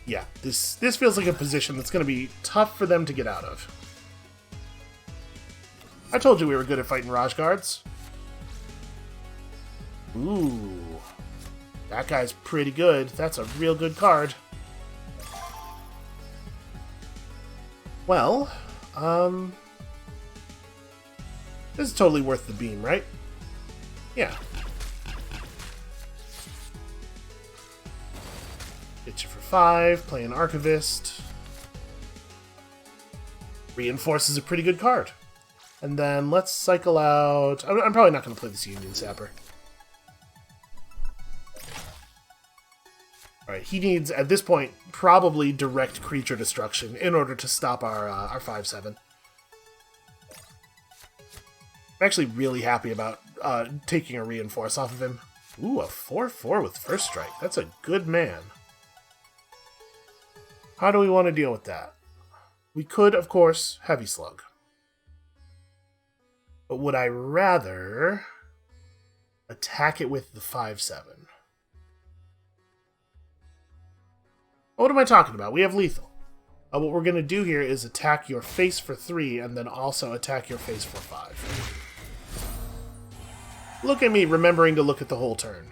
Yeah, this feels like a position that's going to be tough for them to get out of. I told you we were good at fighting Raj Guards. Ooh. That guy's pretty good. That's a real good card. Well, this is totally worth the beam, right? Yeah. Hit you for 5, play an Archivist. Reinforce is a pretty good card. And then let's cycle out... I'm probably not going to play this Union Sapper. Alright, he needs, at this point, probably direct creature destruction in order to stop our 5/7. I'm actually really happy about taking a Reinforce off of him. Ooh, a 4/4 with First Strike. That's a good man. How do we want to deal with that? We could, of course, Heavy Slug. But would I rather attack it with the 5/7? What am I talking about? We have lethal. What we're going to do here is attack your face for 3 and then also attack your face for 5. Look at me remembering to look at the whole turn.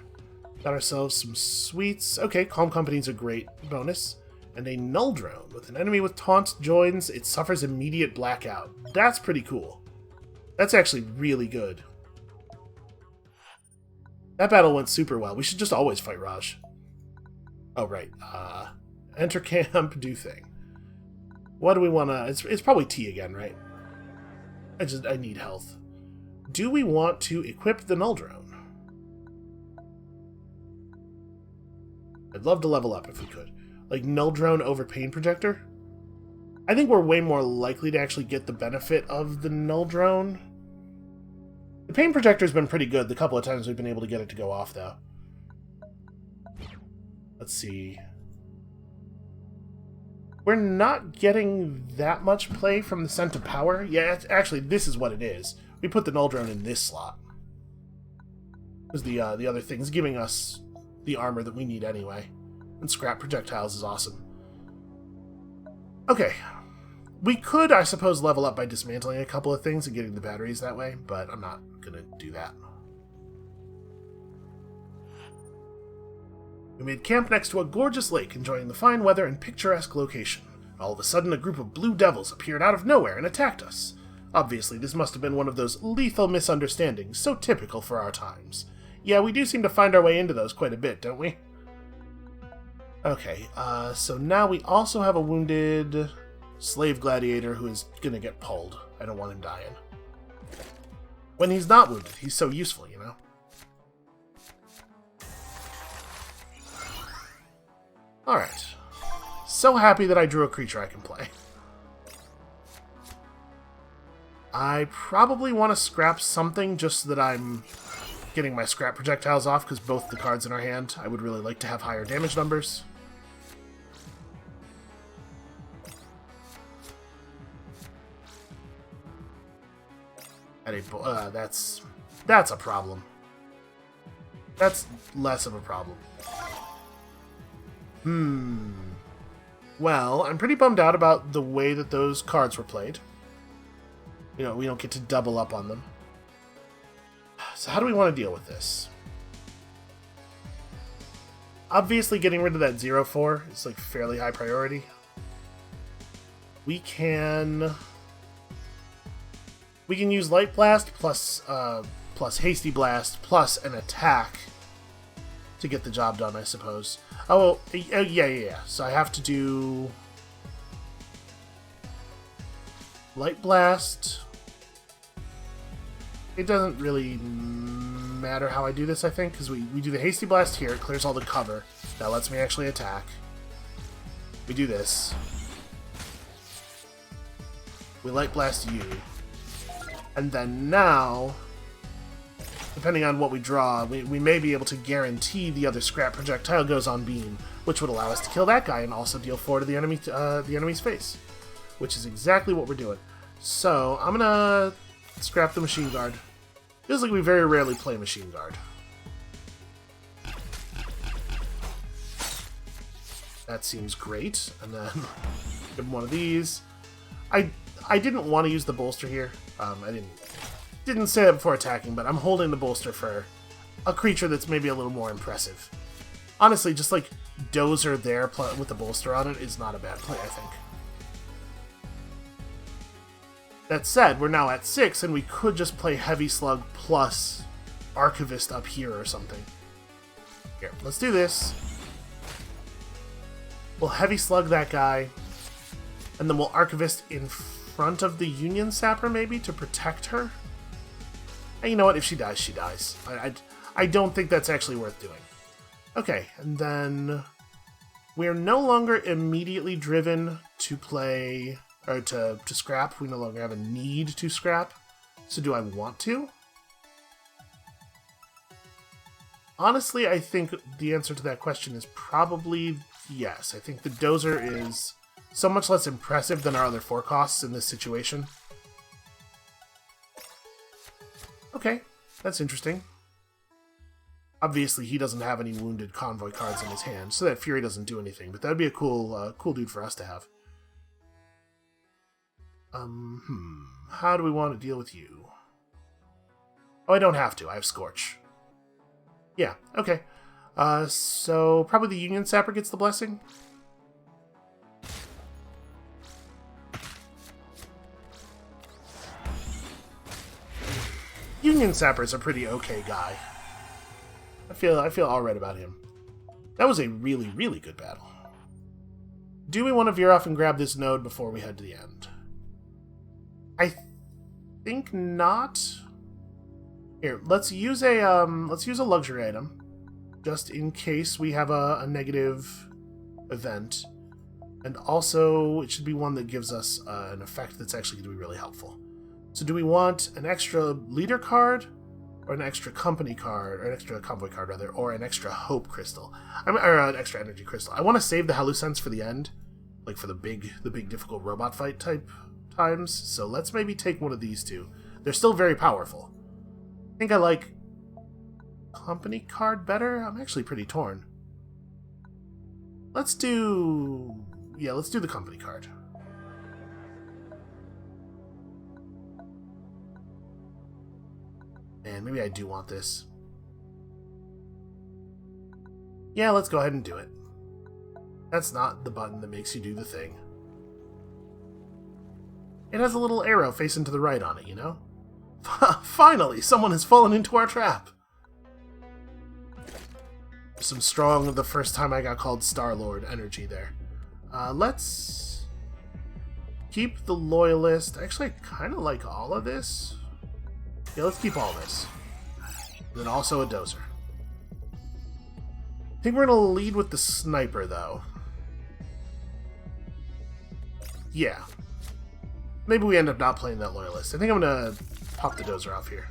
Got ourselves some sweets. Okay, Calm Company's a great bonus. And a Null Drone. With an enemy with taunt joins, it suffers immediate blackout. That's pretty cool. That's actually really good. That battle went super well. We should just always fight Raj. Oh, right. Enter camp, do thing. What do we want to... It's probably T again, right? I need health. Do we want to equip the Null Drone? I'd love to level up if we could. Like Null Drone over Pain Projector? I think we're way more likely to actually get the benefit of the Null Drone. The Pain Projector's been pretty good the couple of times we've been able to get it to go off, though. Let's see... We're not getting that much play from the Scent of Power. Yeah, actually, this is what it is. We put the Null Drone in this slot. Because the other thing's giving us the armor that we need anyway. And Scrap Projectiles is awesome. Okay. We could, I suppose, level up by dismantling a couple of things and getting the batteries that way, but I'm not going to do that. We made camp next to a gorgeous lake, enjoying the fine weather and picturesque location. All of a sudden, a group of blue devils appeared out of nowhere and attacked us. Obviously, this must have been one of those lethal misunderstandings, so typical for our times. Yeah, we do seem to find our way into those quite a bit, don't we? Okay, so now we also have a wounded slave gladiator who is gonna get pulled. I don't want him dying. When he's not wounded, he's so useful, you know? Alright. So happy that I drew a creature I can play. I probably want to scrap something just so that I'm getting my scrap projectiles off, because both the cards in our hand, I would really like to have higher damage numbers. That's a problem. That's less of a problem. Well, I'm pretty bummed out about the way that those cards were played. You know, we don't get to double up on them. So how do we want to deal with this? Obviously, getting rid of that 0/4 is like fairly high priority. We can use Light Blast plus plus hasty blast, plus an attack to get the job done, I suppose. Oh, yeah. So I have to do light blast. It doesn't really matter how I do this, I think, because we do the hasty blast here. It clears all the cover. That lets me actually attack. We do this. We light blast you. And then now, depending on what we draw, we may be able to guarantee the other scrap projectile goes on beam, which would allow us to kill that guy and also deal 4 to the enemy's face, which is exactly what we're doing. So I'm gonna scrap the machine guard. Feels like we very rarely play machine guard. That seems great. And then give him one of these. I didn't want to use the bolster here. I didn't say that before attacking, but I'm holding the bolster for a creature that's maybe a little more impressive. Honestly, just like Dozer there with the bolster on it is not a bad play, I think. That said, we're now at 6, and we could just play Heavy Slug plus Archivist up here or something. Here, let's do this. We'll Heavy Slug that guy, and then we'll Archivist in front of the Union Sapper, maybe, to protect her. And you know what? If she dies, she dies. I don't think that's actually worth doing. Okay, and then we're no longer immediately driven to play, or to scrap. We no longer have a need to scrap. So do I want to? Honestly, I think the answer to that question is probably yes. I think the Dozer is so much less impressive than our other 4 costs in this situation. Okay, that's interesting. Obviously, he doesn't have any wounded convoy cards in his hand, so that Fury doesn't do anything, but that would be a cool dude for us to have. How do we want to deal with you? Oh, I don't have to. I have Scorch. Yeah, okay. So probably the Union Sapper gets the blessing. Union Sapper's a pretty okay guy. I feel alright about him. That was a really, really good battle. Do we want to veer off and grab this node before we head to the end? I think not. Here, let's use a luxury item, just in case we have a negative event, and also it should be one that gives us an effect that's actually going to be really helpful. So, do we want an extra leader card, or an extra company card, or an extra convoy card rather, or an extra hope crystal, or an extra energy crystal? I want to save the hallucents for the end, like for the big difficult robot fight type times. So let's maybe take one of these two. They're still very powerful. I think I like company card better. I'm actually pretty torn. Let's do the company card. And maybe I do want this. Yeah, let's go ahead and do it. That's not the button that makes you do the thing. It has a little arrow facing to the right on it, you know? Finally, someone has fallen into our trap! Some strong, the first time I got called Star-Lord energy there. Let's keep the Loyalist. Actually, I kind of like all of this. Yeah, let's keep all this. And then also a Dozer. I think we're going to lead with the Sniper, though. Yeah. Maybe we end up not playing that Loyalist. I think I'm going to pop the Dozer off here.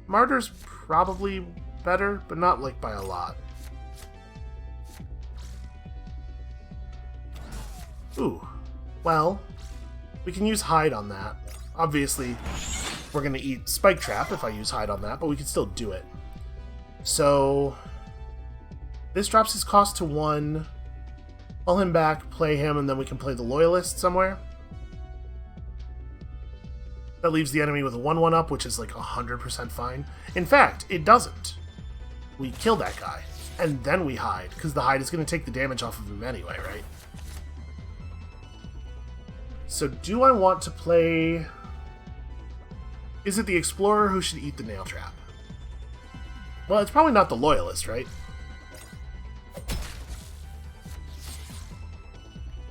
Martyr's probably better, but not like by a lot. Ooh. Well, we can use Hide on that. Obviously, we're going to eat Spike Trap if I use Hide on that, but we can still do it. So, this drops his cost to 1. Pull him back, play him, and then we can play the Loyalist somewhere. That leaves the enemy with a 1/1 up, which is like 100% fine. In fact, it doesn't. We kill that guy, and then we hide, because the hide is going to take the damage off of him anyway, right? So do I want to play Is it the explorer who should eat the nail trap? Well, it's probably not the loyalist, right?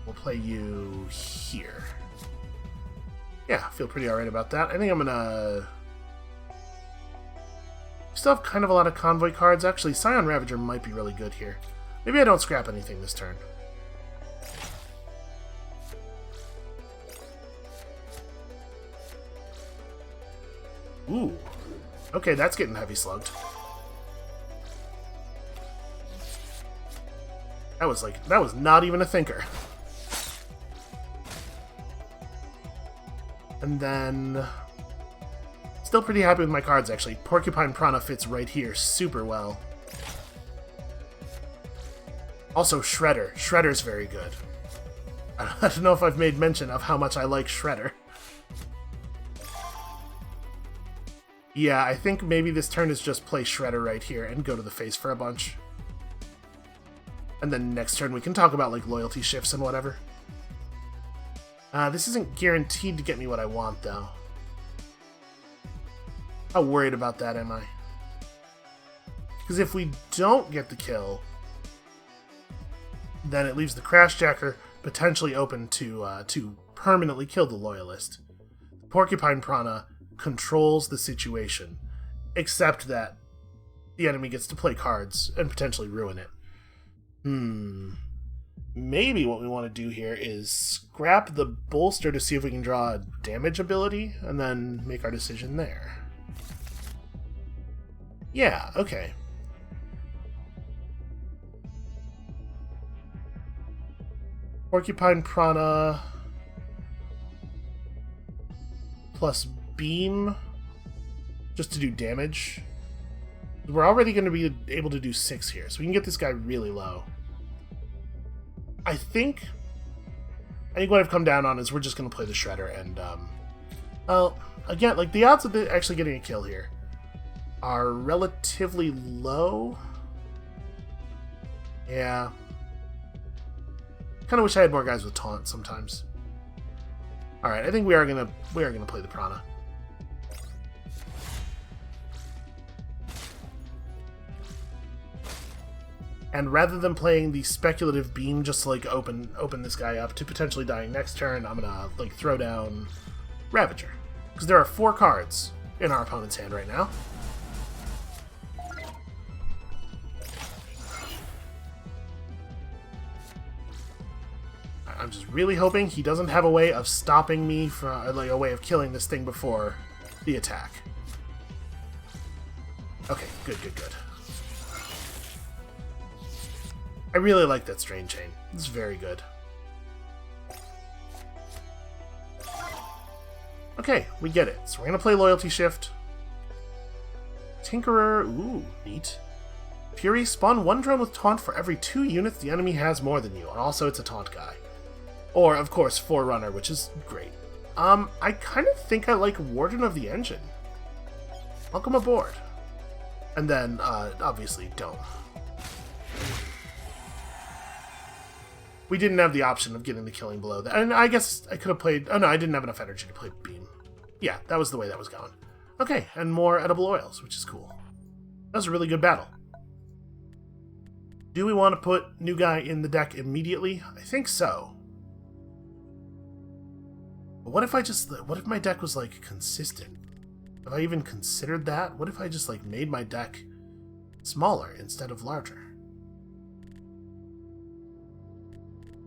We'll play you here. Yeah, I feel pretty alright about that. I think I'm gonna... Still have kind of a lot of convoy cards. Actually, Scion Ravager might be really good here. Maybe I don't scrap anything this turn. Ooh. Okay, that's getting heavy slugged. That was not even a thinker. And then... Still pretty happy with my cards, actually. Porcupine Prana fits right here super well. Also, Shredder. Shredder's very good. I don't know if I've made mention of how much I like Shredder. Yeah, I think maybe this turn is just play Shredder right here and go to the face for a bunch. And then next turn we can talk about, like, loyalty shifts and whatever. This isn't guaranteed to get me what I want, though. How worried about that am I? Because if we don't get the kill, then it leaves the Crashjacker potentially open to permanently kill the Loyalist. Porcupine Prana controls the situation, except that the enemy gets to play cards and potentially ruin it. Maybe what we want to do here is scrap the bolster to see if we can draw a damage ability, and then make our decision there. Yeah, okay. Porcupine Prana plus Beam just to do damage. We're already going to be able to do 6 here, so we can get this guy really low. I think what I've come down on is we're just going to play the Shredder, and, well, again, like, the odds of actually getting a kill here are relatively low. Yeah. Kind of wish I had more guys with taunt sometimes. Alright, I think we are gonna play the Prana. And rather than playing the speculative beam just to, like, open this guy up to potentially dying next turn, I'm gonna, like, throw down Ravager. Because there are 4 cards in our opponent's hand right now. I'm just really hoping he doesn't have a way of stopping me from, like, a way of killing this thing before the attack. Okay, good. I really like that Strain Chain. It's very good. Okay, we get it. So we're gonna play Loyalty Shift. Tinkerer, ooh, neat. Fury, spawn 1 drone with taunt for every 2 units the enemy has more than you, and also it's a taunt guy. Or, of course, Forerunner, which is great. I kind of think I like Warden of the Engine. Welcome aboard. And then, obviously, Dome. We didn't have the option of getting the killing blow. And I guess I could have played... Oh, no, I didn't have enough energy to play Beam. Yeah, that was the way that was going. Okay, and more edible oils, which is cool. That was a really good battle. Do we want to put new guy in the deck immediately? I think so. But what if my deck was, like, consistent? Have I even considered that? What if I just, like, made my deck smaller instead of larger?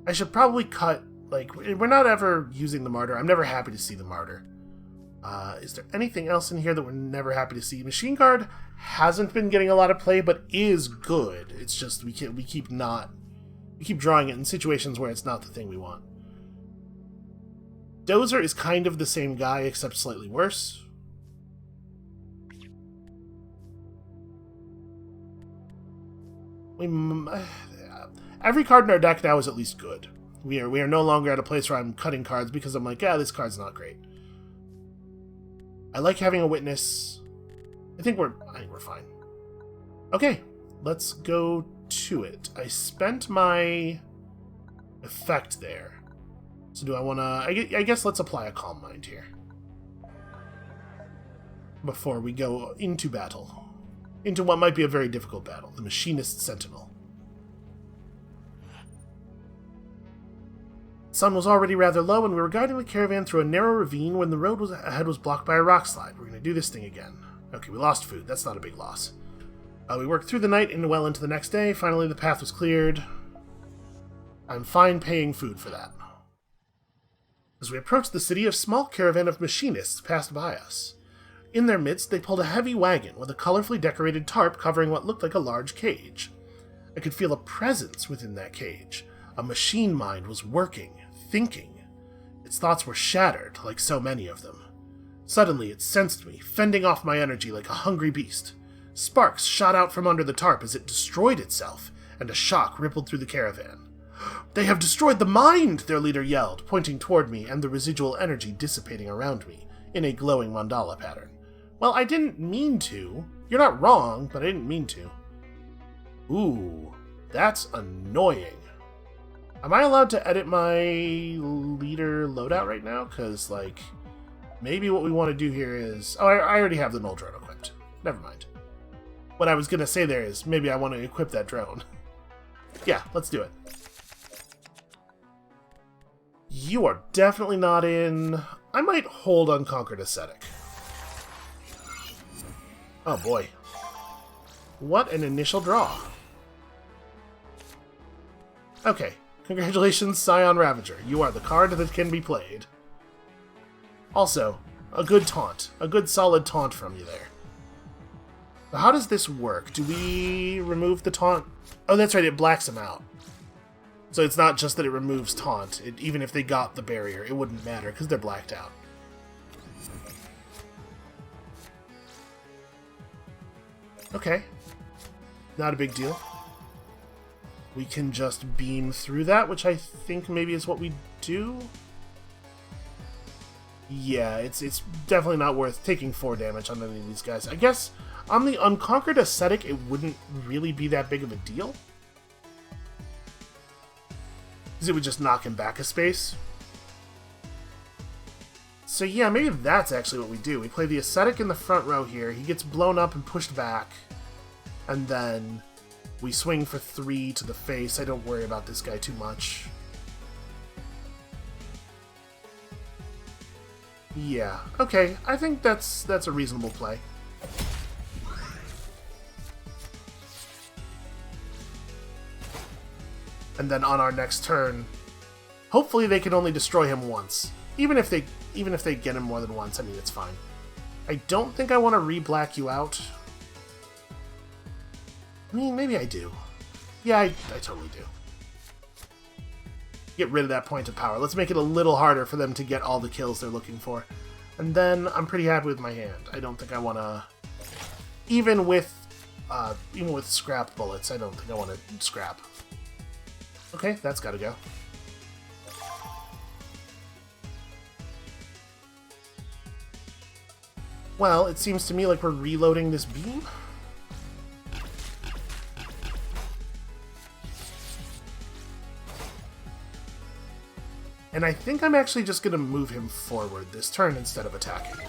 I should probably cut, like, we're not ever using the Martyr. I'm never happy to see the Martyr. Is there anything else in here that we're never happy to see? Machine Guard hasn't been getting a lot of play, but is good. It's just we keep drawing it in situations where it's not the thing we want. Dozer is kind of the same guy, except slightly worse. Every card in our deck now is at least good. We are no longer at a place where I'm cutting cards because I'm like, yeah, this card's not great. I like having a witness. I think we're fine. Okay, let's go to it. I spent my effect there. So do I want to... I guess let's apply a Calm Mind here. before we go into battle. Into what might be a very difficult battle, the Machinist Sentinel. The sun was already rather low, and we were guiding the caravan through a narrow ravine when the road ahead was blocked by a rock slide. We're going to do this thing again. Okay, we lost food. That's not a big loss. We worked through the night and well into the next day. Finally, the path was cleared. I'm fine paying food for that. As we approached the city, a small caravan of machinists passed by us. In their midst, they pulled a heavy wagon with a colorfully decorated tarp covering what looked like a large cage. I could feel a presence within that cage. A machine mind was working, thinking. Its thoughts were shattered, like so many of them. Suddenly, it sensed me, fending off my energy like a hungry beast. Sparks shot out from under the tarp as it destroyed itself, and a shock rippled through the caravan. "They have destroyed the mind!" their leader yelled, pointing toward me and the residual energy dissipating around me, in a glowing mandala pattern. Well, I didn't mean to. You're not wrong, but I didn't mean to. Ooh, that's annoying. Am I allowed to edit my leader loadout right now? Because, like, maybe what we want to do here is... Oh, I already have the null drone equipped. Never mind. What I was going to say there is, maybe I want to equip that drone. Yeah, let's do it. You are definitely not in... I might hold Unconquered Ascetic. Oh boy. What an initial draw. Okay. Congratulations, Scion Ravager. You are the card that can be played. Also, a good taunt. A good solid taunt from you there. But how does this work? Do we remove the taunt? Oh, that's right, it blacks them out. So it's not just that it removes taunt. Even if they got the barrier, it wouldn't matter because they're blacked out. Okay. Not a big deal. We can just beam through that, which I think maybe is what we do. Yeah, it's definitely not worth taking 4 damage on any of these guys. I guess on the Unconquered Ascetic, it wouldn't really be that big of a deal. Because it would just knock him back a space. So yeah, maybe that's actually what we do. We play the Ascetic in the front row here. He gets blown up and pushed back. And then we swing for 3 to the face. I don't worry about this guy too much. Yeah, okay. I think that's a reasonable play. And then on our next turn, hopefully they can only destroy him once. Even if they get him more than once, I mean, it's fine. I don't think I want to re-black you out. I mean, maybe I do. Yeah, I totally do. Get rid of that point of power. Let's make it a little harder for them to get all the kills they're looking for. And then I'm pretty happy with my hand. I don't think I want to... Even with scrap bullets, I don't think I want to scrap. Okay, that's got to go. Well, it seems to me like we're reloading this beam. And I think I'm actually just going to move him forward this turn instead of attacking.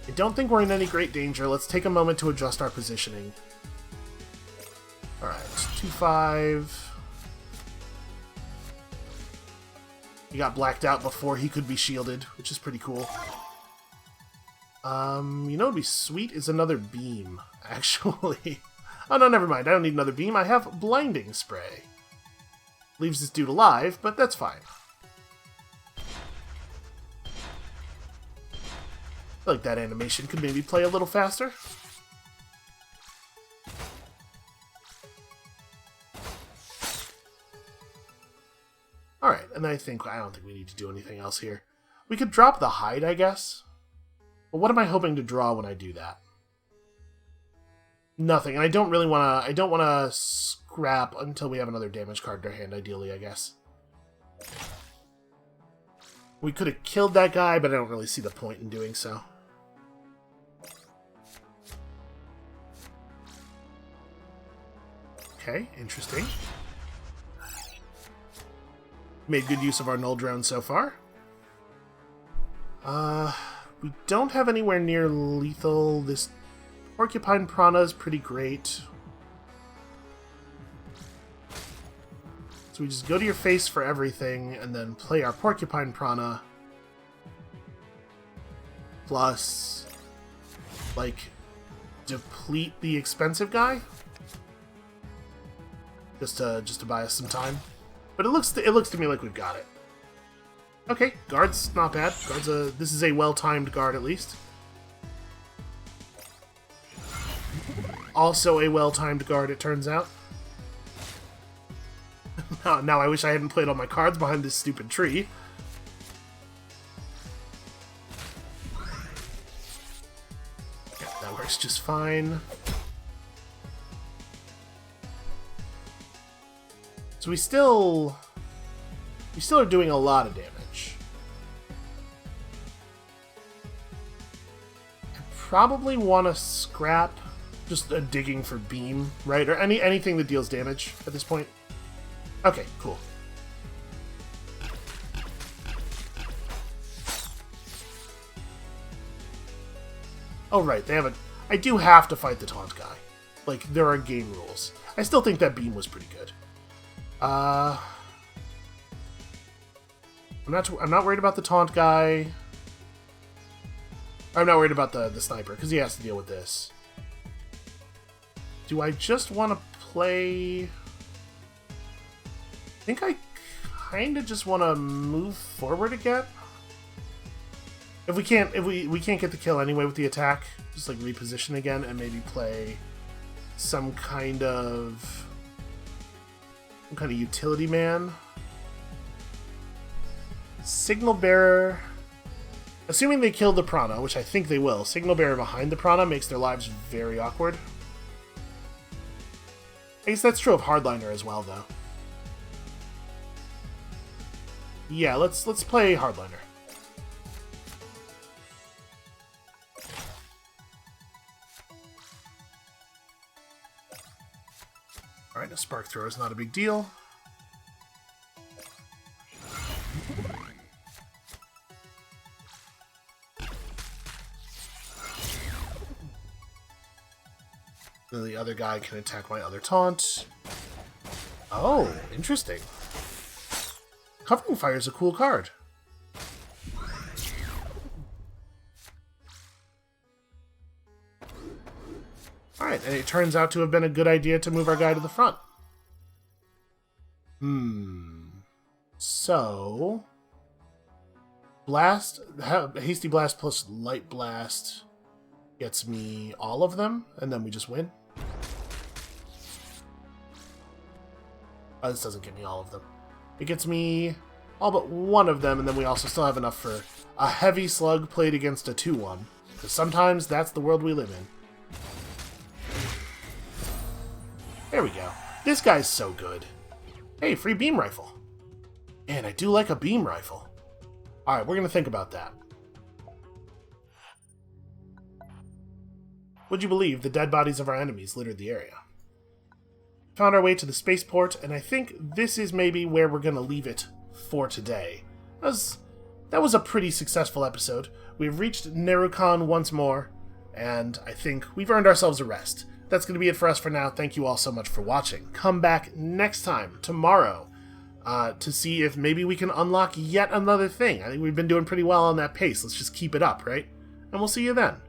I don't think we're in any great danger. Let's take a moment to adjust our positioning. Alright, 2-5. He got blacked out before he could be shielded, which is pretty cool. You know what would be sweet is another beam, actually. Oh no, never mind. I don't need another beam. I have blinding spray. Leaves this dude alive, but that's fine. I feel like that animation could maybe play a little faster. Alright, and I don't think we need to do anything else here. We could drop the hide, I guess. But what am I hoping to draw when I do that? Nothing, and I don't want to scrap until we have another damage card in our hand, ideally, I guess. We could have killed that guy, but I don't really see the point in doing so. Okay, interesting. Made good use of our null drone so far. We don't have anywhere near lethal. This porcupine piranha is pretty great. So we just go to your face for everything, and then play our porcupine piranha. Plus, like, deplete the expensive guy. Just to buy us some time. But it looks to me like we've got it. Okay, guard's not bad. This is a well-timed guard at least. Also a well-timed guard, it turns out. Now I wish I hadn't played all my cards behind this stupid tree. Yeah, that works just fine. So we still are doing a lot of damage. I probably want to scrap just a digging for beam, right? Or anything that deals damage at this point. Okay, cool. Oh, right, they have a... I do have to fight the taunt guy. Like, there are game rules. I still think that beam was pretty good. I'm not worried about the taunt guy. I'm not worried about the sniper, because he has to deal with this. Do I just want to play... I think I kind of just want to move forward again. If we can't get the kill anyway with the attack, just like reposition again and maybe play some kind of utility man. Signal bearer. Assuming they kill the piranha, which I think they will, signal bearer behind the piranha makes their lives very awkward. I guess that's true of hardliner as well, though. Yeah, let's play hardliner. Alright, a spark thrower is not a big deal. Then the other guy can attack my other taunt. Oh, interesting. Covering Fire is a cool card. Alright, and it turns out to have been a good idea to move our guy to the front. So... Blast... Hasty Blast plus Light Blast gets me all of them, and then we just win. Oh, this doesn't get me all of them. It gets me all but one of them, and then we also still have enough for a heavy slug played against a 2-1. Because sometimes that's the world we live in. There we go. This guy's so good. Hey, free beam rifle. Man, I do like a beam rifle. Alright, we're going to think about that. Would you believe the dead bodies of our enemies littered the area? Found our way to the spaceport, and I think this is maybe where we're going to leave it for today. That was a pretty successful episode. We've reached Nerukon once more, and I think we've earned ourselves a rest. That's going to be it for us for now. Thank you all so much for watching. Come back next time, tomorrow, to see if maybe we can unlock yet another thing. I think we've been doing pretty well on that pace. Let's just keep it up, right? And we'll see you then.